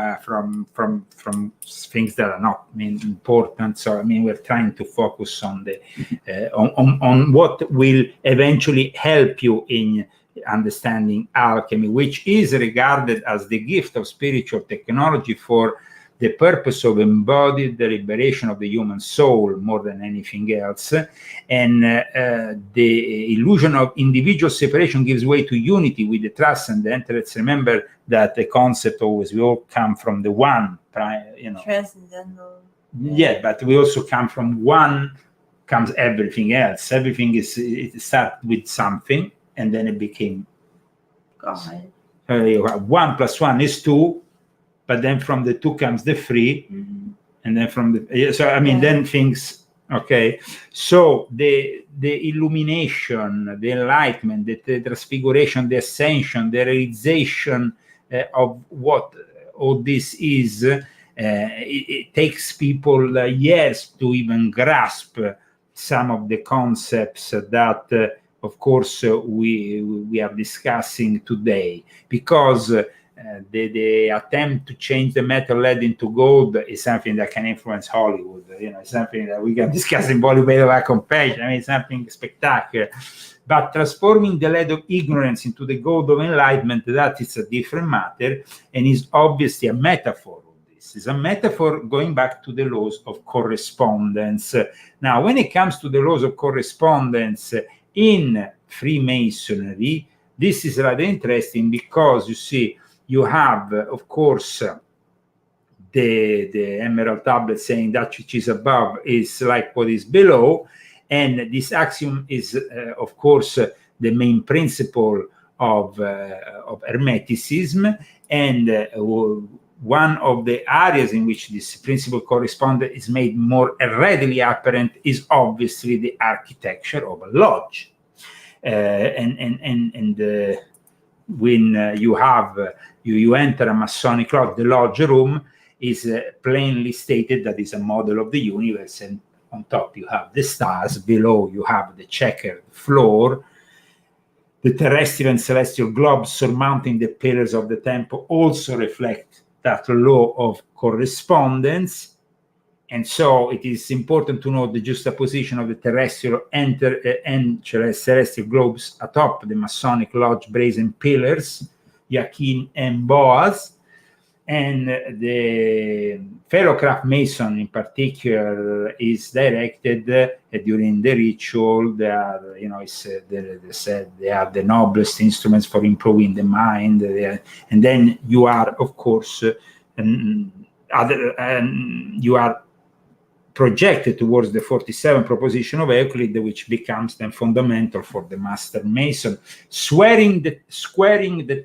things that are not important. So I mean, we're trying to focus on the on what will eventually help you in understanding alchemy, which is regarded as the gift of spiritual technology for the purpose of embodied the liberation of the human soul more than anything else. And the illusion of individual separation gives way to unity with the transcendent. Let's remember that the concept always, we all come from the one, transcendental. Yeah, but we also come from one, comes everything else. Everything it started with something, and then it became God. 1 + 1 is 2, but then from the 2 comes the 3, and then from the then things. Okay, so the illumination, the enlightenment, the transfiguration, the ascension, the realization of what all this is. It takes people years to even grasp some of the concepts that, of course, we are discussing today, because the attempt to change the metal lead into gold is something that can influence Hollywood. It's something that we can discuss in Bollywood of compassion. I mean, it's something spectacular. But transforming the lead of ignorance into the gold of enlightenment, that is a different matter, and is obviously a metaphor. Is a metaphor going back to the laws of correspondence. Now, when it comes to the laws of correspondence in Freemasonry, this is rather interesting, because you see, you have, of course, the emerald tablet saying that which is above is like what is below, and this axiom is, of course, the main principle of Hermeticism, and one of the areas in which this principle correspondence is made more readily apparent is obviously the architecture of a lodge. When you have you enter a Masonic lodge, the lodge room is plainly stated that is a model of the universe, and on top you have the stars, below you have the checkered floor. The terrestrial and celestial globes surmounting the pillars of the temple also reflect that law of correspondence. And so it is important to note the juxtaposition of the terrestrial and celestial globes atop the Masonic lodge brazen pillars, Yakin and Boaz. And the fellow craft mason in particular is directed during the ritual. They are, they said they are the noblest instruments for improving the mind. And then you are, of course, you are projected towards the 47th proposition of Euclid, which becomes then fundamental for the master mason, squaring the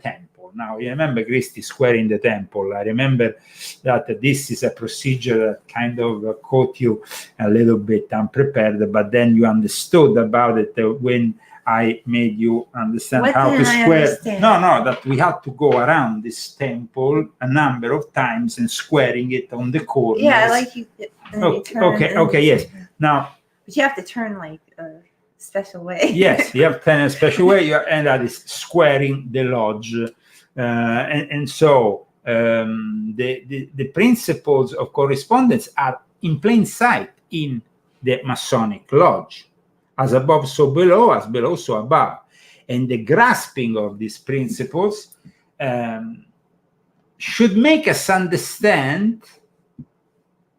temple. Now, you remember Christie squaring the temple. I remember that this is a procedure that kind of caught you a little bit unprepared, but then you understood about it when I made you understand how to square. No, that we had to go around this temple a number of times and squaring it on the corners. Yeah, like you. Okay, yes. Now, but you have to turn like a special way. Yes, you have to turn a special way, and that is squaring the lodge. So the principles of correspondence are in plain sight in the Masonic lodge. As above, so below, as below, so above. And the grasping of these principles should make us understand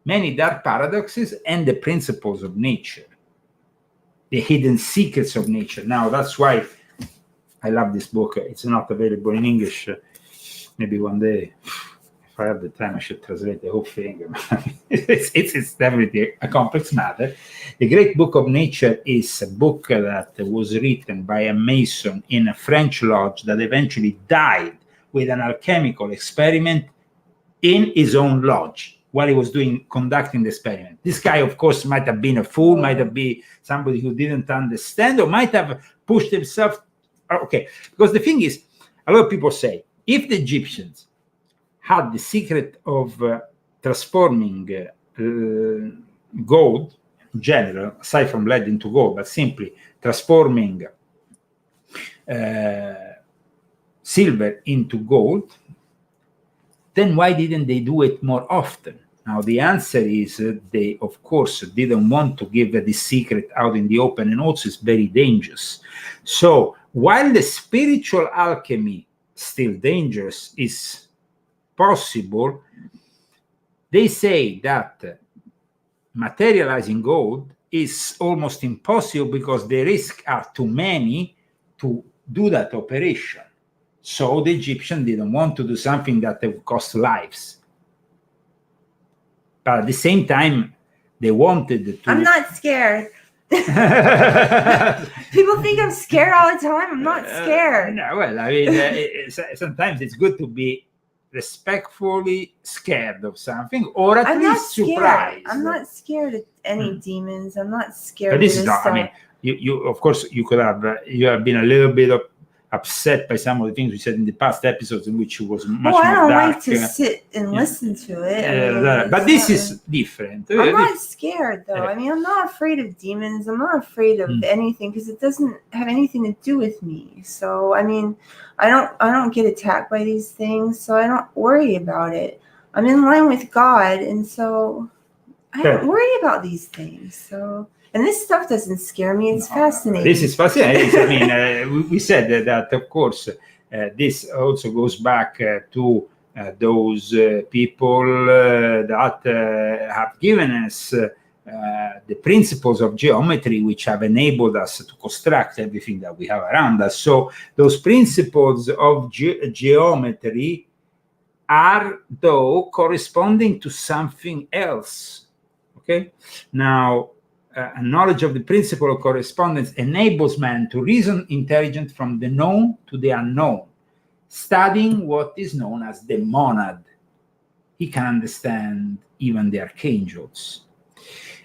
many dark paradoxes and the principles of nature, the hidden secrets of nature. Now, that's why I love this book. It's not available in English. Maybe one day, if I have the time, I should translate the whole thing. It's definitely a complex matter. The Great Book of Nature is a book that was written by a Mason in a French lodge that eventually died with an alchemical experiment in his own lodge while he was conducting the experiment. This guy, of course, might have been a fool, might have been somebody who didn't understand, or might have pushed himself. Okay, because the thing is, a lot of people say, if the Egyptians had the secret of transforming gold in general, aside from lead into gold, but simply transforming silver into gold, then why didn't they do it more often? Now, the answer is they, of course, didn't want to give this secret out in the open, and also it's very dangerous. So while the spiritual alchemy, still dangerous, is possible, They say that materializing gold is almost impossible because the risks are too many to do that operation. So the Egyptians didn't want to do something that would cost lives. But at the same time, they wanted to. I'm not scared. People think I'm scared all the time. I'm not scared. No, well, I mean, sometimes it's good to be respectfully scared of something, or at I'm least surprised. I'm not scared of any demons. I'm not scared. But this of is not. I mean, you of course you could have you have been a little bit upset by some of the things we said in the past episodes, in which it was much more I don't dark. like to sit and listen to it. But this is different. I'm not scared though. I mean, I'm not afraid of demons. I'm not afraid of Mm. anything because it doesn't have anything to do with me. So I mean, I don't get attacked by these things, so I don't worry about it. I'm in line with God, and so I don't worry about these things. So. And this stuff doesn't scare me. It's fascinating. This is fascinating. I mean, we said that, of course, this also goes back to those people that have given us the principles of geometry, which have enabled us to construct everything that we have around us. So those principles of geometry are, though, corresponding to something else. Okay? Now, a knowledge of the principle of correspondence enables man to reason intelligent from the known to the unknown, studying what is known as the monad. He can understand even the archangels.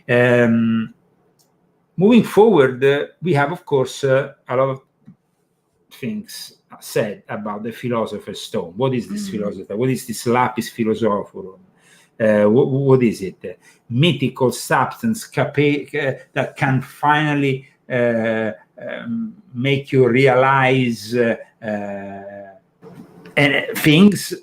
Moving forward, we have, of course, a lot of things said about the philosopher's stone. What is this philosopher? What is this lapis philosophorum? What is it? Mythical substance that can finally make you realize things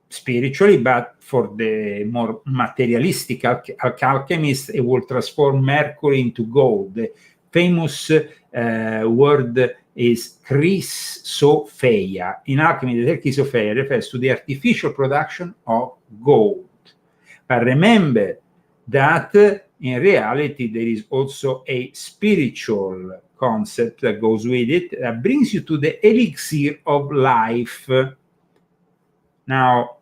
spiritually, but for the more materialistic alchemist, it will transform mercury into gold. The famous word is chrysopheia. In alchemy, the term chrysopheia refers to the artificial production of gold. But remember that in reality, there is also a spiritual concept that goes with it, that brings you to the elixir of life. Now,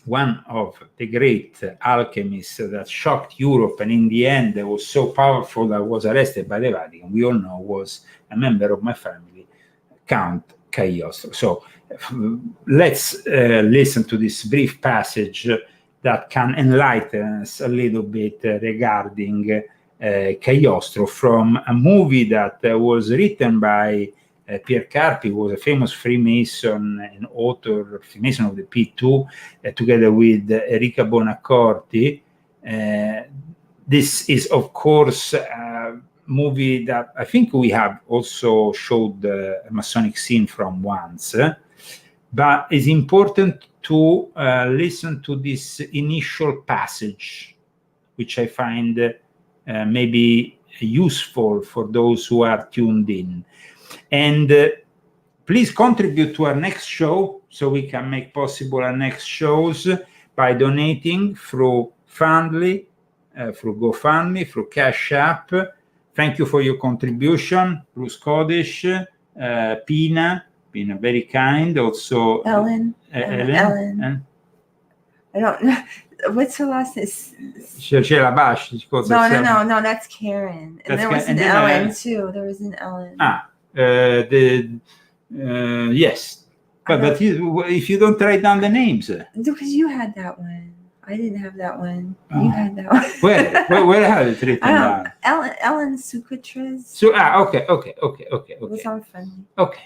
one of the great alchemists that shocked Europe and in the end was so powerful that was arrested by the Vatican, we all know, was a member of my family, Count Cagliostro. So let's listen to this brief passage that can enlighten us a little bit regarding Cagliostro from a movie that was written by Pierre Carpi, who was a famous Freemason and author, Freemason of the P2, together with Enrica Bonaccorti. This is, of course, a movie that I think we have also showed a Masonic scene from once, but it's important to listen to this initial passage, which I find maybe useful for those who are tuned in. And please contribute to our next show so we can make possible our next shows by donating through Fundly, through GoFundMe, through Cash App. Thank you for your contribution, Bruce Kodesh, Pina, been very kind. Also, Ellen. Ellen. I don't know. What's her last name? No, that's Karen. And there was an Ellen too. There was an Ellen. Yes. But if you don't write down the names. Because you had that one. I didn't have that one. You had that one. Where have it written down? Ellen Sukutras. So okay. It was on Funny. Okay.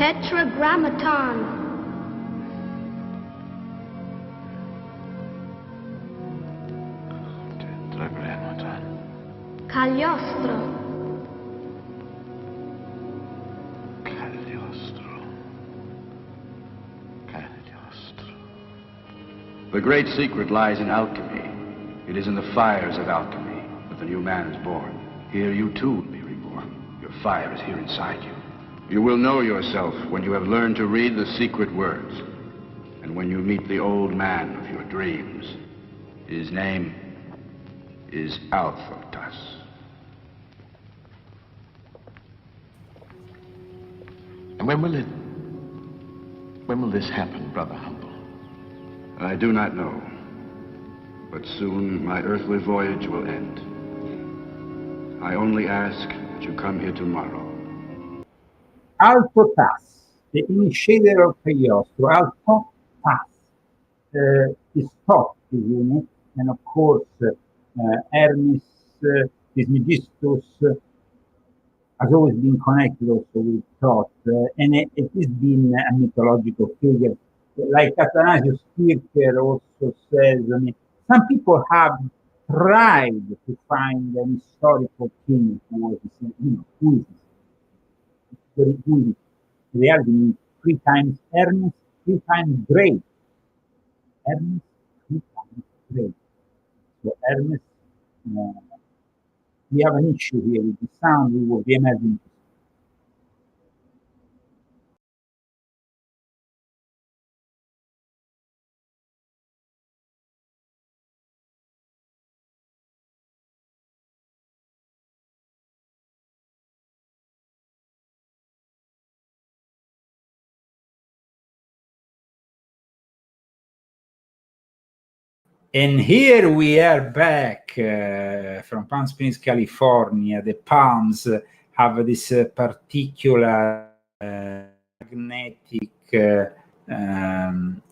Tetragrammaton. Tetragrammaton. Cagliostro. Cagliostro. Cagliostro. The great secret lies in alchemy. It is in the fires of alchemy that the new man is born. Here you too will be reborn. Your fire is here inside you. You will know yourself when you have learned to read the secret words, and when you meet the old man of your dreams. His name is Alphotas. And when will this happen, Brother Humble? I do not know, but soon my earthly voyage will end. I only ask that you come here tomorrow. Alphotas, the initiator of Cagliostro. Alphotas is thought, is unit, and of course Hermes, Trismegistus, has always been connected also with thought, and it has been a mythological figure. Like Athanasius Kircher also says, I mean, some people have tried to find an historical king, who is this? Very good. The argument 3 times Hermes, 3 times great. Hermes, 3 times great. So Hermes, we have an issue here with the sound. We will be imagining. And here we are back from Palm Springs, California. The palms have this particular magnetic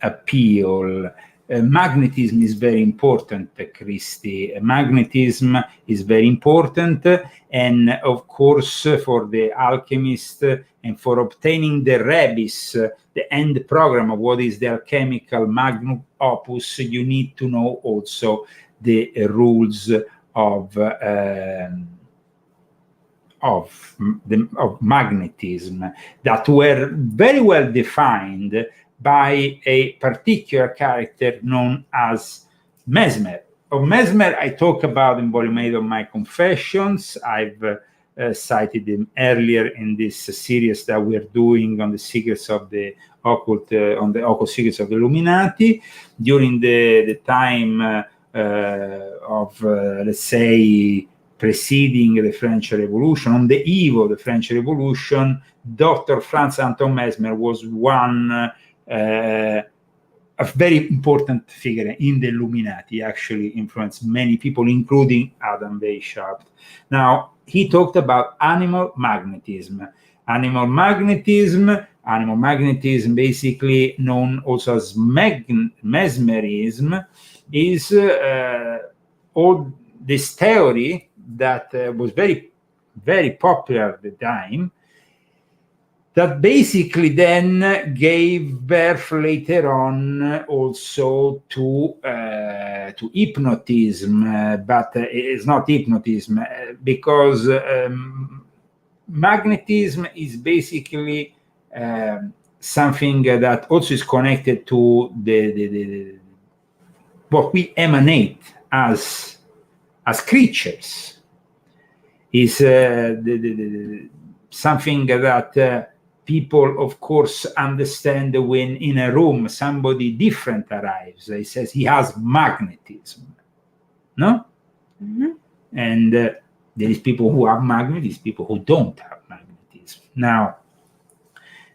appeal. Magnetism is very important, Christy. Magnetism is very important, and of course for the alchemist and for obtaining the rebis, the end program of what is the alchemical magnum opus, you need to know also the rules of magnetism that were very well defined by a particular character known as Mesmer. Of Mesmer, I talk about in volume 8 of my Confessions. I've cited him earlier in this series that we're doing on the secrets of the occult, on the occult secrets of the Illuminati, during the time of, let's say, preceding the French Revolution. On the eve of the French Revolution, Dr. Franz Anton Mesmer was one a very important figure in the Illuminati, actually influenced many people, including Adam Weishaupt. Now, he talked about animal magnetism. Animal magnetism, basically known also as mesmerism, is all this theory that was very, very popular at the time, that basically then gave birth later on also to hypnotism, but it's not hypnotism, because magnetism is basically something that also is connected to the what we emanate as creatures. Is something that people, of course, understand when in a room somebody different arrives. He says he has magnetism, no? Mm-hmm. And there is people who have magnetism, people who don't have magnetism. Now,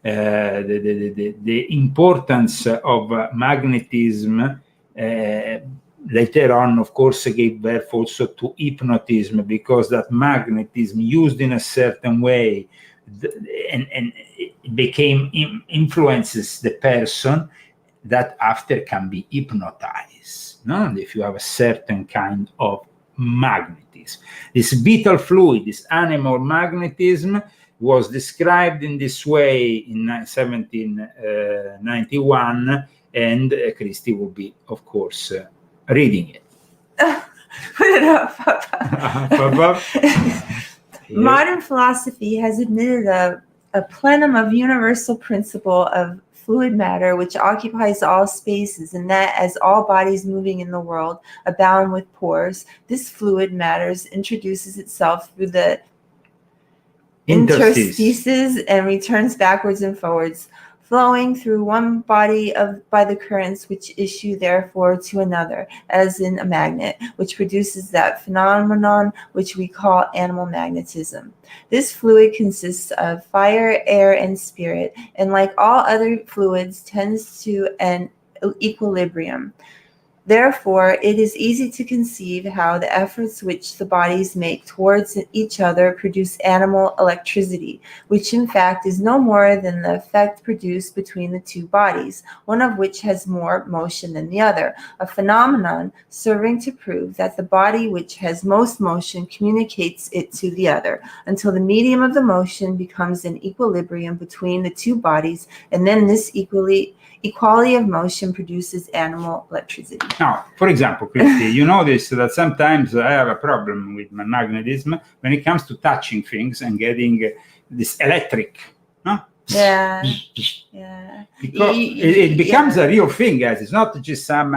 the importance of magnetism later on, of course, gave birth also to hypnotism, because that magnetism used in a certain way and it became influences the person that after can be hypnotized, no? If you have a certain kind of magnetism. This vital fluid, this animal magnetism, was described in this way in 1791, and Christie will be, of course, reading it. Put it up. Above. Modern philosophy has admitted a plenum of universal principle of fluid matter which occupies all spaces, and that as all bodies moving in the world abound with pores, this fluid matters introduces itself through the interstices and returns backwards and forwards, flowing through one body by the currents which issue therefore to another, as in a magnet, which produces that phenomenon which we call animal magnetism. This fluid consists of fire, air, and spirit, and like all other fluids tends to an equilibrium. Therefore, it is easy to conceive how the efforts which the bodies make towards each other produce animal electricity, which in fact is no more than the effect produced between the two bodies, one of which has more motion than the other, a phenomenon serving to prove that the body which has most motion communicates it to the other, until the medium of the motion becomes an equilibrium between the two bodies, and then this equality of motion produces animal electricity. Now, for example, Christy, you notice that sometimes I have a problem with my magnetism when it comes to touching things and getting this electric, no? Yeah, yeah. Because it becomes a real thing, guys. It's not just some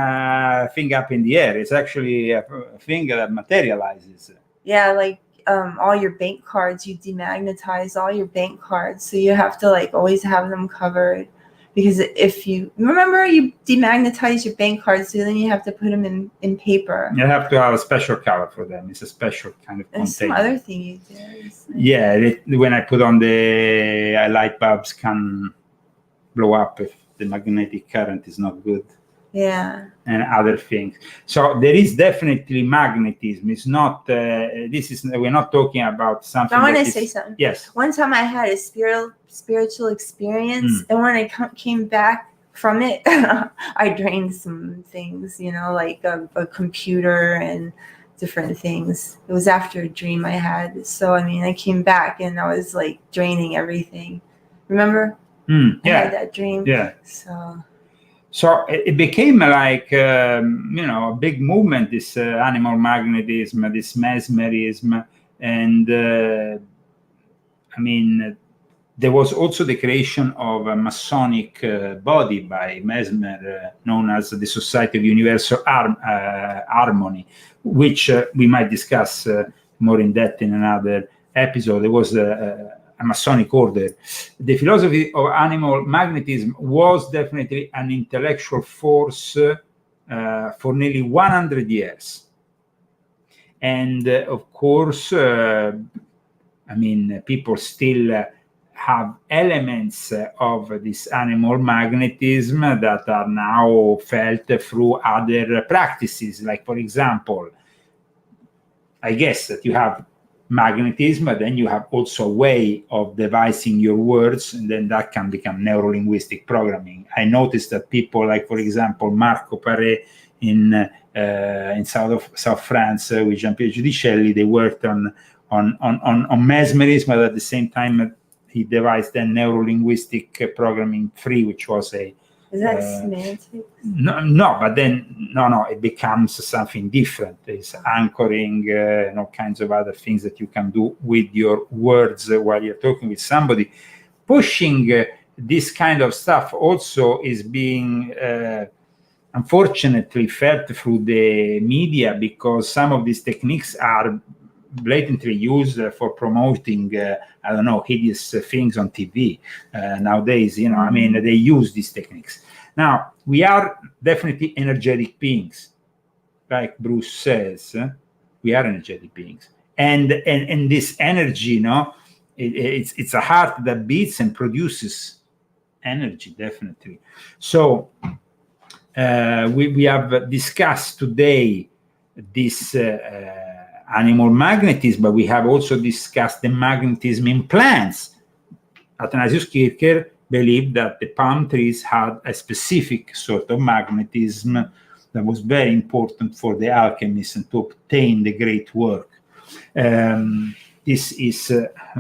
thing up in the air. It's actually a thing that materializes. Yeah, like all your bank cards, you demagnetize all your bank cards, so you have to like always have them covered. Because if you remember, you demagnetize your bank cards, so then you have to put them in paper. You have to have a special cover for them. It's a special kind of There's container. some other thing you do. Yeah, when I put on the light bulbs can blow up if the magnetic current is not good. Yeah. And other things. So there is definitely magnetism. It's not. We're not talking about something. I want to say something. Yes. One time I had a spiritual experience, and when I came back from it, I drained some things. Like a computer and different things. It was after a dream I had. So I came back and I was like draining everything. Remember? Yeah. I had that dream. Yeah. So it became like, a big movement, this animal magnetism, this mesmerism. And, there was also the creation of a Masonic body by Mesmer, known as the Society of Universal Harmony, which we might discuss more in depth in another episode. There was a Masonic order. The philosophy of animal magnetism was definitely an intellectual force for nearly 100 years. And of course, people still have elements of this animal magnetism that are now felt through other practices. Like, for example, I guess that you have magnetism, but then you have also a way of devising your words, and then that can become neuro-linguistic programming. I noticed that people like, for example, Marco Paré in South France with Jean-Pierre Giudicelli, they worked on mesmerism, but at the same time he devised then neuro-linguistic programming 3, which was a is that semantics? No, but then it becomes something different. It's anchoring and all kinds of other things that you can do with your words while you're talking with somebody. Pushing this kind of stuff also is being unfortunately felt through the media, because some of these techniques are blatantly used for promoting hideous things on TV nowadays. They use these techniques. Now, we are definitely energetic beings, like Bruce says. We are energetic beings, and this energy, it's a heart that beats and produces energy, definitely. So we have discussed today this animal magnetism, but we have also discussed the magnetism in plants. Athanasius Kircher believed that the palm trees had a specific sort of magnetism that was very important for the alchemists and to obtain the great work. this is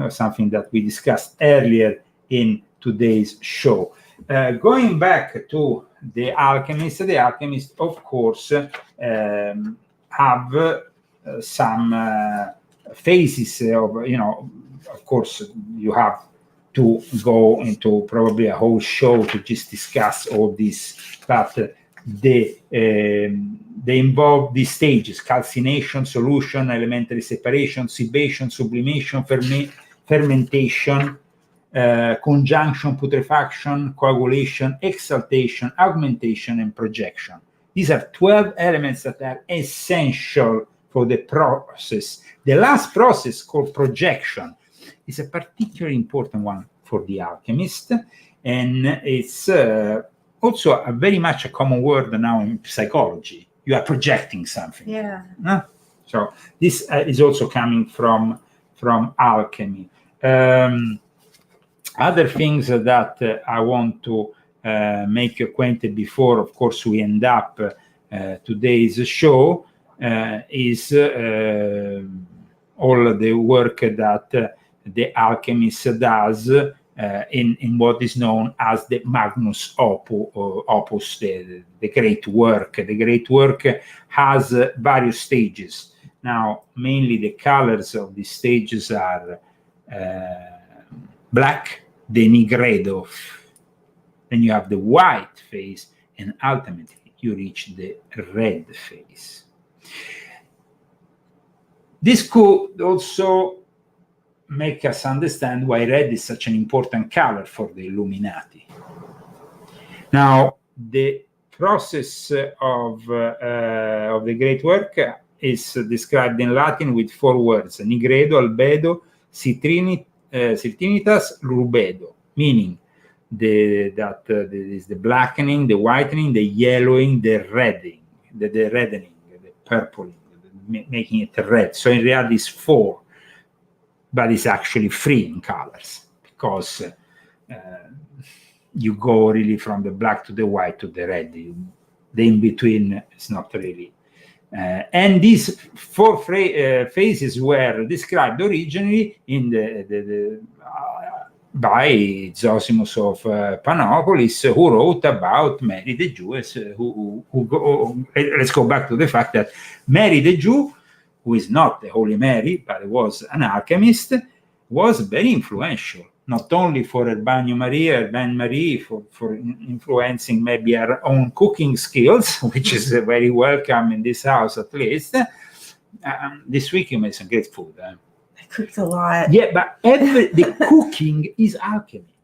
something that we discussed earlier in today's show. Going back to the alchemists, of course, have some phases of, of course, you have to go into probably a whole show to just discuss all this, but they involve these stages: calcination, solution, elementary separation, cibation, sublimation, fermentation, conjunction, putrefaction, coagulation, exaltation, augmentation, and projection. These are 12 elements that are essential for the process. The last process, called projection, is a particularly important one for the alchemist, and it's also a very much a common word now in psychology. You are projecting something. Yeah. So this is also coming from alchemy. Other things that I want to make you acquainted before, of course, we end up today's show is all the work that the alchemist does in what is known as the magnus opus, the great work. The great work has various stages. Now, mainly the colors of these stages are black, the nigredo, then you have the white phase, and ultimately you reach the red phase. This could also make us understand why red is such an important color for the Illuminati. Now, the process of the great work is described in Latin with 4 words: nigredo, albedo, citrinitas, rubedo, meaning that is the blackening, the whitening, the yellowing, the reddening, the purpling, making it red. So in reality it's 4, but it's actually 3 in colors, because you go really from the black to the white to the red. The in-between is not really. And these 4 phases were described originally in by Zosimus of Panopolis, who wrote about Mary the Jewess. Let's go back to the fact that Mary the Jew, who is not the Holy Mary, but was an alchemist, was very influential, not only for her Bagno Maria, Bain-Marie, for influencing maybe her own cooking skills, which is very welcome in this house at least. This week you made some great food. I cooked a lot. Yeah, but the cooking is alchemy.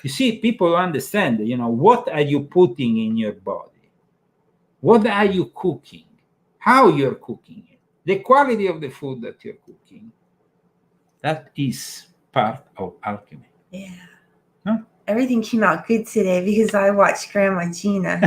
You see, people understand, what are you putting in your body? What are you cooking? How you're cooking it? The quality of the food that you're cooking. That is part of alchemy. Yeah. Huh? Everything came out good today because I watched Grandma Gina.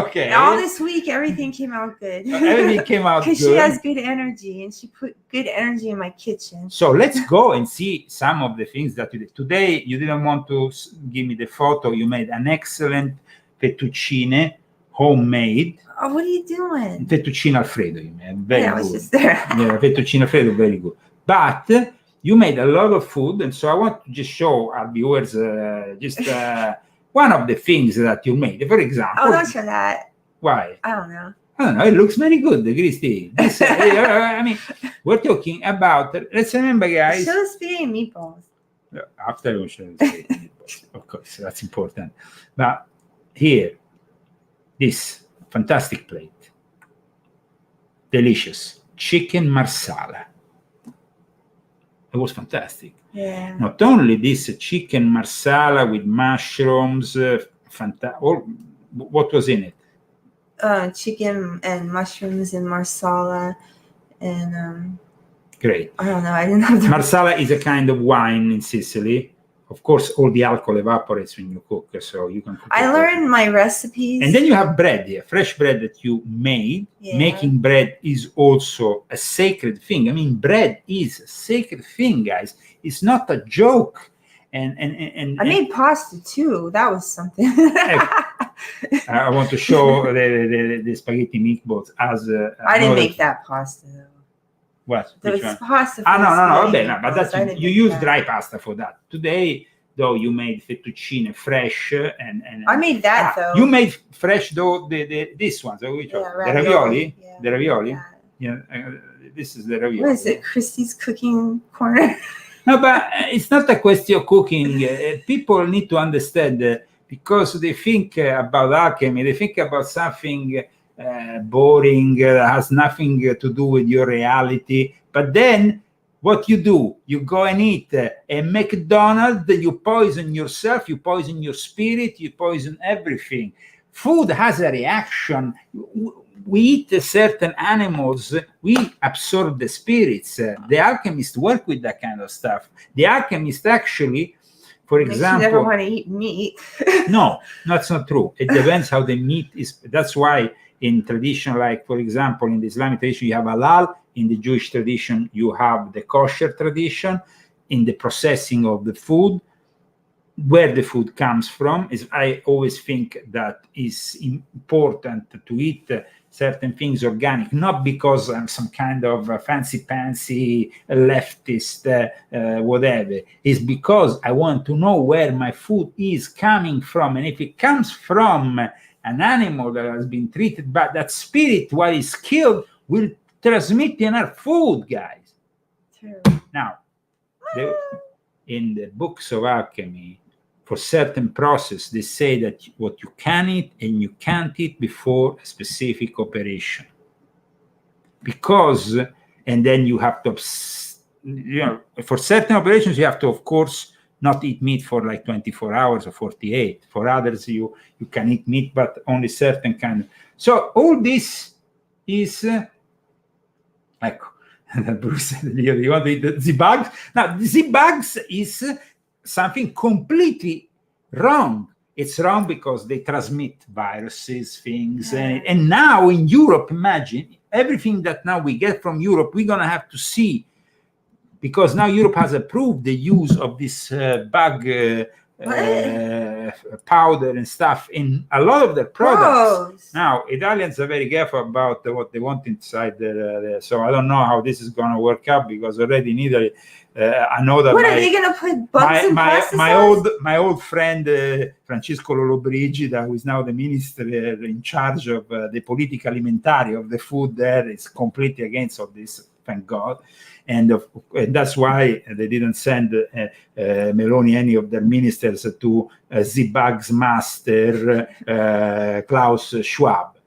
Okay. And all this week, everything came out good. Everything came out good. Because she has good energy, and she put good energy in my kitchen. So let's go and see some of the things that you did. Today, you didn't want to give me the photo. You made an excellent fettuccine, homemade. Oh, what are you doing? Fettuccine Alfredo, you made. Very good. I was just there. Yeah, fettuccine Alfredo, very good. But you made a lot of food, and so I want to just show our viewers one of the things that you made. For example. Oh, don't show that. Why? I don't know. It looks very good, Christy. This, I mean, we're talking about, let's remember, guys. Show the spaghetti and meatballs. After we show the spaghetti and meatballs, of course, that's important. But here, this fantastic plate. Delicious. Chicken marsala. It was fantastic. Yeah. Not only this chicken marsala with mushrooms, what was in it? Chicken and mushrooms and marsala, and Great. I don't know. I didn't have the Marsala is a kind of wine in Sicily. Of course, all the alcohol evaporates when you cook, so you can cook. I learned my recipes. And then you have bread here, fresh bread that you made. Yeah. Making bread is also a sacred thing. I mean, bread is a sacred thing, guys. It's not a joke. And I made pasta too. That was something. I want to show the spaghetti meatballs as. I didn't make that pasta though. What? There's Which one? pasta. No. But But that's you use dry pasta for that. Today, though, you made fettuccine fresh and I made that though. You made fresh though this one. So which one? The ravioli. Yeah, The ravioli. yeah. This is the ravioli. What is it? Christie's cooking corner. No, but it's not a question of cooking. People need to understand because they think about alchemy. They think about something boring, has nothing to do with your reality. But then what you do, you go and eat a McDonald's, you poison yourself, you poison your spirit, you poison everything. Food has a reaction. We eat certain animals, we absorb the spirits. The alchemists work with that kind of stuff. The alchemists actually, for example, you never want to eat meat. No, that's not true. It depends how the meat is. That's why in tradition, like for example, in the Islamic tradition, you have halal. In the Jewish tradition, you have the kosher tradition. In the processing of the food, where the food comes from, is I always think that is important to eat certain things organic, not because I'm some kind of fancy leftist, whatever. It's because I want to know where my food is coming from. And if it comes from an animal that has been treated by that spirit while it's killed, will transmit in our food, guys. True. Now, in the books of alchemy, for certain process, they say that what you can eat and you can't eat before a specific operation. Because, and then you have to, for certain operations, you have to, of course, not eat meat for like 24 hours or 48. For others, you can eat meat, but only certain kind of. So all this is, Bruce said, you want to eat the bugs? Now, the bugs is something completely wrong. It's wrong because they transmit viruses, things. Yeah. And now in Europe, imagine, everything that now we get from Europe, we're going to have to see. Because now Europe has approved the use of this bug powder and stuff in a lot of their products. Gross. Now, Italians are very careful about what they want inside their so I don't know how this is going to work out, because already in Italy, I know that. What are they going to put bugs in pasta sauce? My old friend Francesco Lollobrigida, who is now the minister in charge of the politica alimentare of the food there, is completely against all this. Thank God. And that's why they didn't send Meloni, any of their ministers, to Z-Bugs master Klaus Schwab.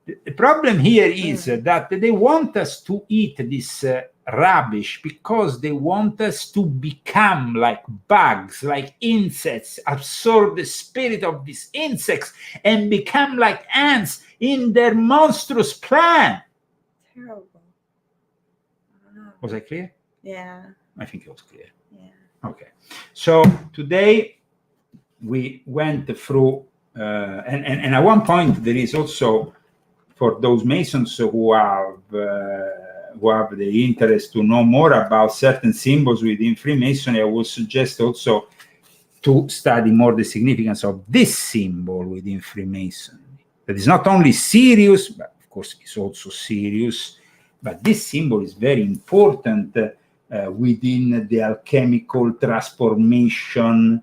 The problem here is that they want us to eat this rubbish because they want us to become like bugs, like insects, absorb the spirit of these insects and become like ants in their monstrous plan. Terrible. Was I clear? Yeah. I think it was clear. Yeah. Okay. So today we went through, and at one point there is also, for those Masons who have the interest to know more about certain symbols within Freemasonry, I would suggest also to study more the significance of this symbol within Freemasonry. That is not only serious, but of course it's also serious. But this symbol is very important within the alchemical transformation,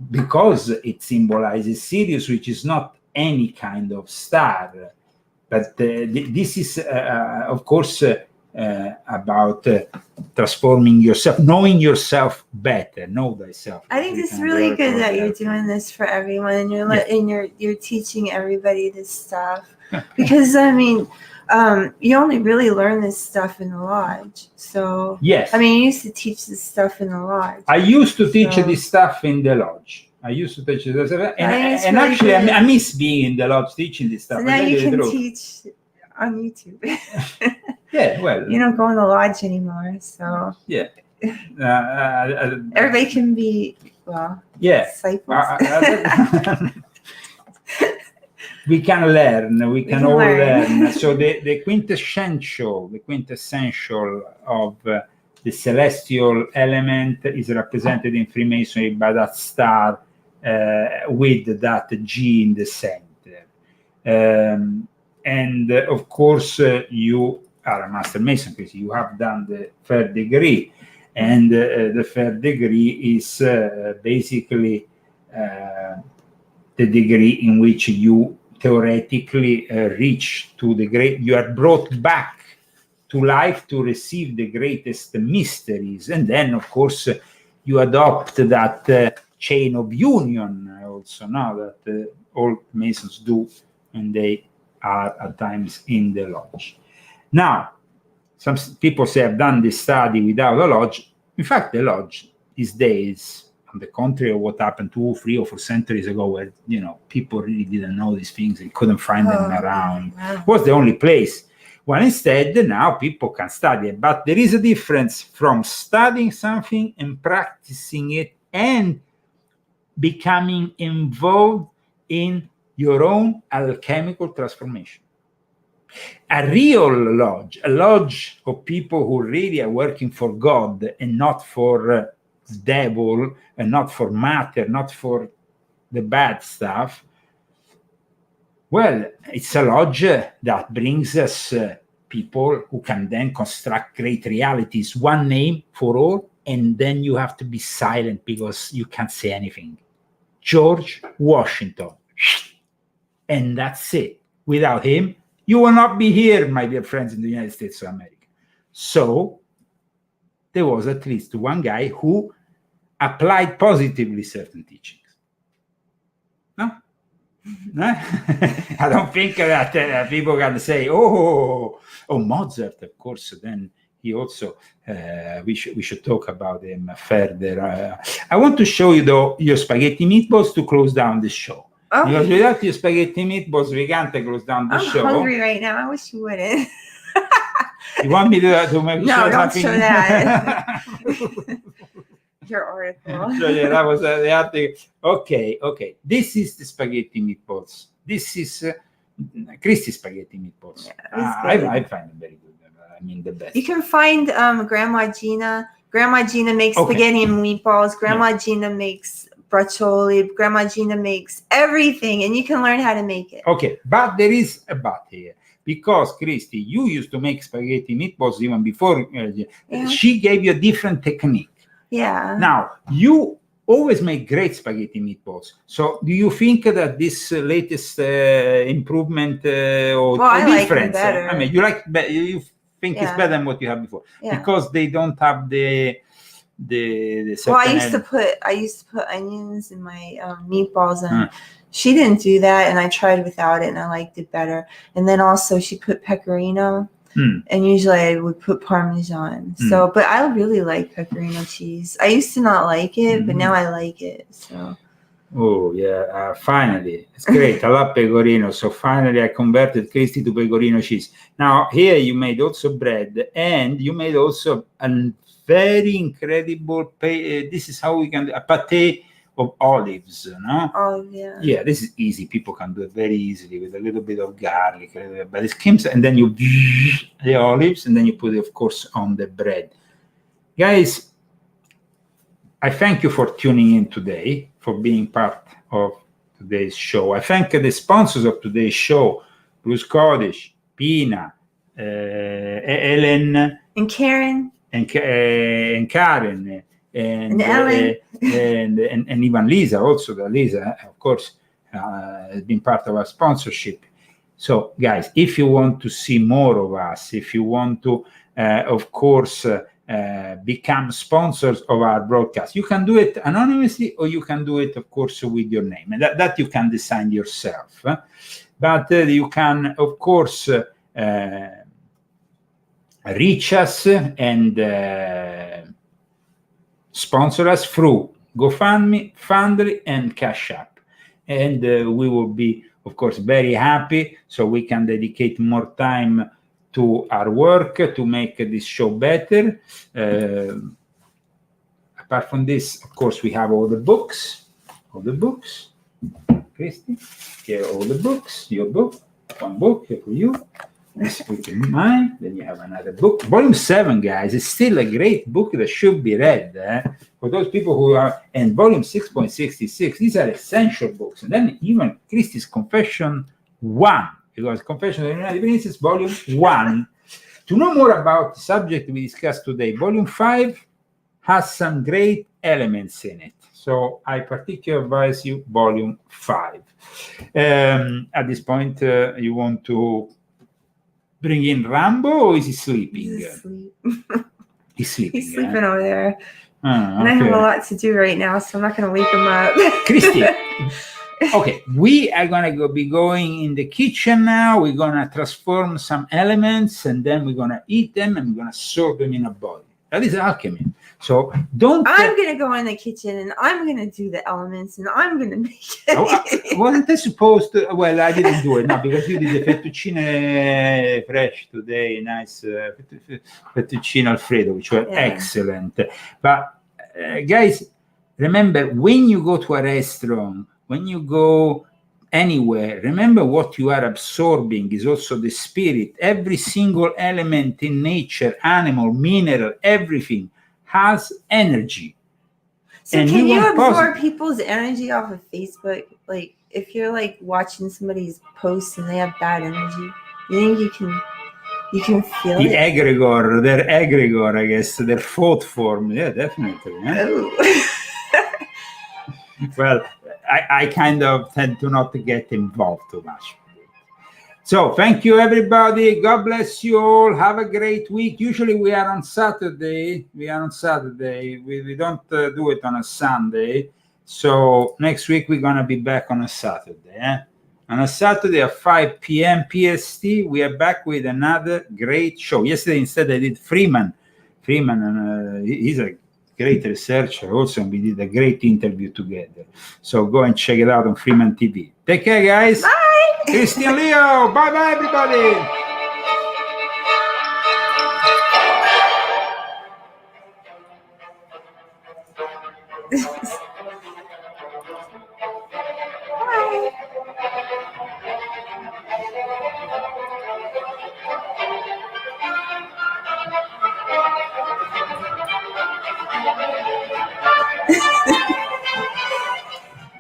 because it symbolizes Sirius, which is not any kind of star. But this is, of course, about transforming yourself, knowing yourself better, know thyself. I think it's really good that you're doing this for everyone, and you're teaching everybody this stuff. Because, I mean, you only really learn this stuff in the lodge. So yes, I mean, you used to teach this stuff in the lodge. I used to teach this stuff in the lodge. I used to teach this stuff, and really actually, good. I miss being in the lodge teaching this stuff. So now you can teach on YouTube. Yeah, well, you don't go in the lodge anymore, so yeah, everybody can be disciples. We can learn. We can all learn. So the quintessential of the celestial element is represented in Freemasonry by that star with that G in the center. And of course, you are a master mason, Christy. You have done the third degree, and the third degree is basically the degree in which you theoretically reach to the great. You are brought back to life to receive the greatest mysteries, and then, of course, you adopt that chain of union also now that all Masons do when they are at times in the lodge. Now, some people say I've done this study without a lodge. In fact, the lodge these days, on the contrary of what happened 2, 3, or 4 centuries ago, where people really didn't know these things and couldn't find them around, was the only place. Well, instead, now people can study it. But there is a difference from studying something and practicing it and becoming involved in your own alchemical transformation. A real lodge, a lodge of people who really are working for God and not for the devil, and not for matter, not for the bad stuff. Well, it's a lodge that brings us people who can then construct great realities, one name for all, and then you have to be silent because you can't say anything. George Washington. And that's it. Without him, you will not be here, my dear friends, in the United States of America. So there was at least one guy who applied positively certain teachings. No? I don't think that people can say, oh, Mozart, of course, then he also, we should talk about him further. I want to show you, though, your spaghetti meatballs to close down the show. Okay. Because without your spaghetti meatballs, we can't close down the show. I'm hungry right now. I wish you wouldn't. You want me to make no, sure don't show that. Your article. So yeah, that was the article. Okay. This is the spaghetti meatballs. This is Christy's spaghetti meatballs. Yeah, I find them very good. I mean, the best. You can find Grandma Gina. Grandma Gina makes spaghetti and meatballs. Grandma Gina makes braccioli. Grandma Gina makes everything, and you can learn how to make it. Okay, but there is a but here. Because, Christy, you used to make spaghetti meatballs even before. She gave you a different technique. Yeah. Now, you always make great spaghetti meatballs. So do you think that this latest improvement or difference? I mean, you think it's better than what you had before. Yeah. Because they don't have the well, I used to put onions in my meatballs, and she didn't do that, and I tried without it, and I liked it better. And then also she put pecorino, and usually I would put Parmesan. So, but I really like pecorino cheese. I used to not like it, but now I like it. So. Oh yeah! Finally, it's great. I love pecorino. So finally, I converted Christy to pecorino cheese. Now here you made also bread, and you made also a very incredible. This is how we can a pate of olives, no? Oh yeah. Yeah, this is easy. People can do it very easily with a little bit of garlic, but it comes, and then you the olives, and then you put it, of course, on the bread. Guys, I thank you for tuning in today, for being part of today's show. I thank the sponsors of today's show: Bruce Codish, Pina, Ellen, and Karen, and Karen. And Ellen. and even Lisa, also the Lisa, of course, has been part of our sponsorship. So, guys, if you want to see more of us, if you want to, of course, become sponsors of our broadcast, you can do it anonymously, or you can do it, of course, with your name, and that you can decide yourself. But you can, of course, reach us and sponsor us through GoFundMe, Fundry, and Cash App. And we will be, of course, very happy, so we can dedicate more time to our work to make this show better. Apart from this, of course, we have all the books. Christy, here are all the books. Your book, one book here for you. This book in mine. Then you have another book. Volume 7, guys, is still a great book that should be read for those people who are. And volume 6.66, these are essential books. And then even Christie's Confession 1, because Confession of the Illuminati Princess, volume 1, To know more about the subject we discussed today, Volume 5 has some great elements in it. So I particularly advise you Volume 5. At this point, you want to bring in Rambo, or is he sleeping? He's asleep. He's sleeping. He's sleeping over there. Ah, And I have okay. a lot to do right now, so I'm not going to wake him up. Christy, okay, we are going to be going in the kitchen now. We're going to transform some elements, and then we're going to eat them, and we're going to absorb them in a body. That is alchemy. So don't... I'm going to go in the kitchen, and I'm going to do the elements, and I'm going to make it. Wasn't I supposed to? Well, I didn't do it, no, because you did the fettuccine fresh today, nice fettuccine Alfredo, which were excellent. But guys, remember, when you go to a restaurant, when you go anywhere, remember what you are absorbing is also the spirit. Every single element in nature, animal, mineral, everything has energy. So and can you absorb people's energy off of Facebook? Like, if you're like watching somebody's post and they have bad energy, you think you can feel the it? egregor, their egregor, I guess, their thought form. Yeah, definitely. Yeah? Oh. Well, I kind of tend to not get involved too much. So thank you, everybody. God bless you all. Have a great week. Usually we are on Saturday. We don't do it on a Sunday. So next week we're going to be back on a Saturday. On a Saturday at 5 p.m. PST, we are back with another great show. Yesterday, instead, I did Freeman. He's a great researcher also, and we did a great interview together. So go and check it out on Freeman TV. Take care, guys. Bye. Christian Leo. Bye-bye, everybody.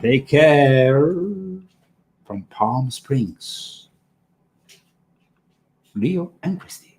Take care from Palm Springs. Leo and Christy.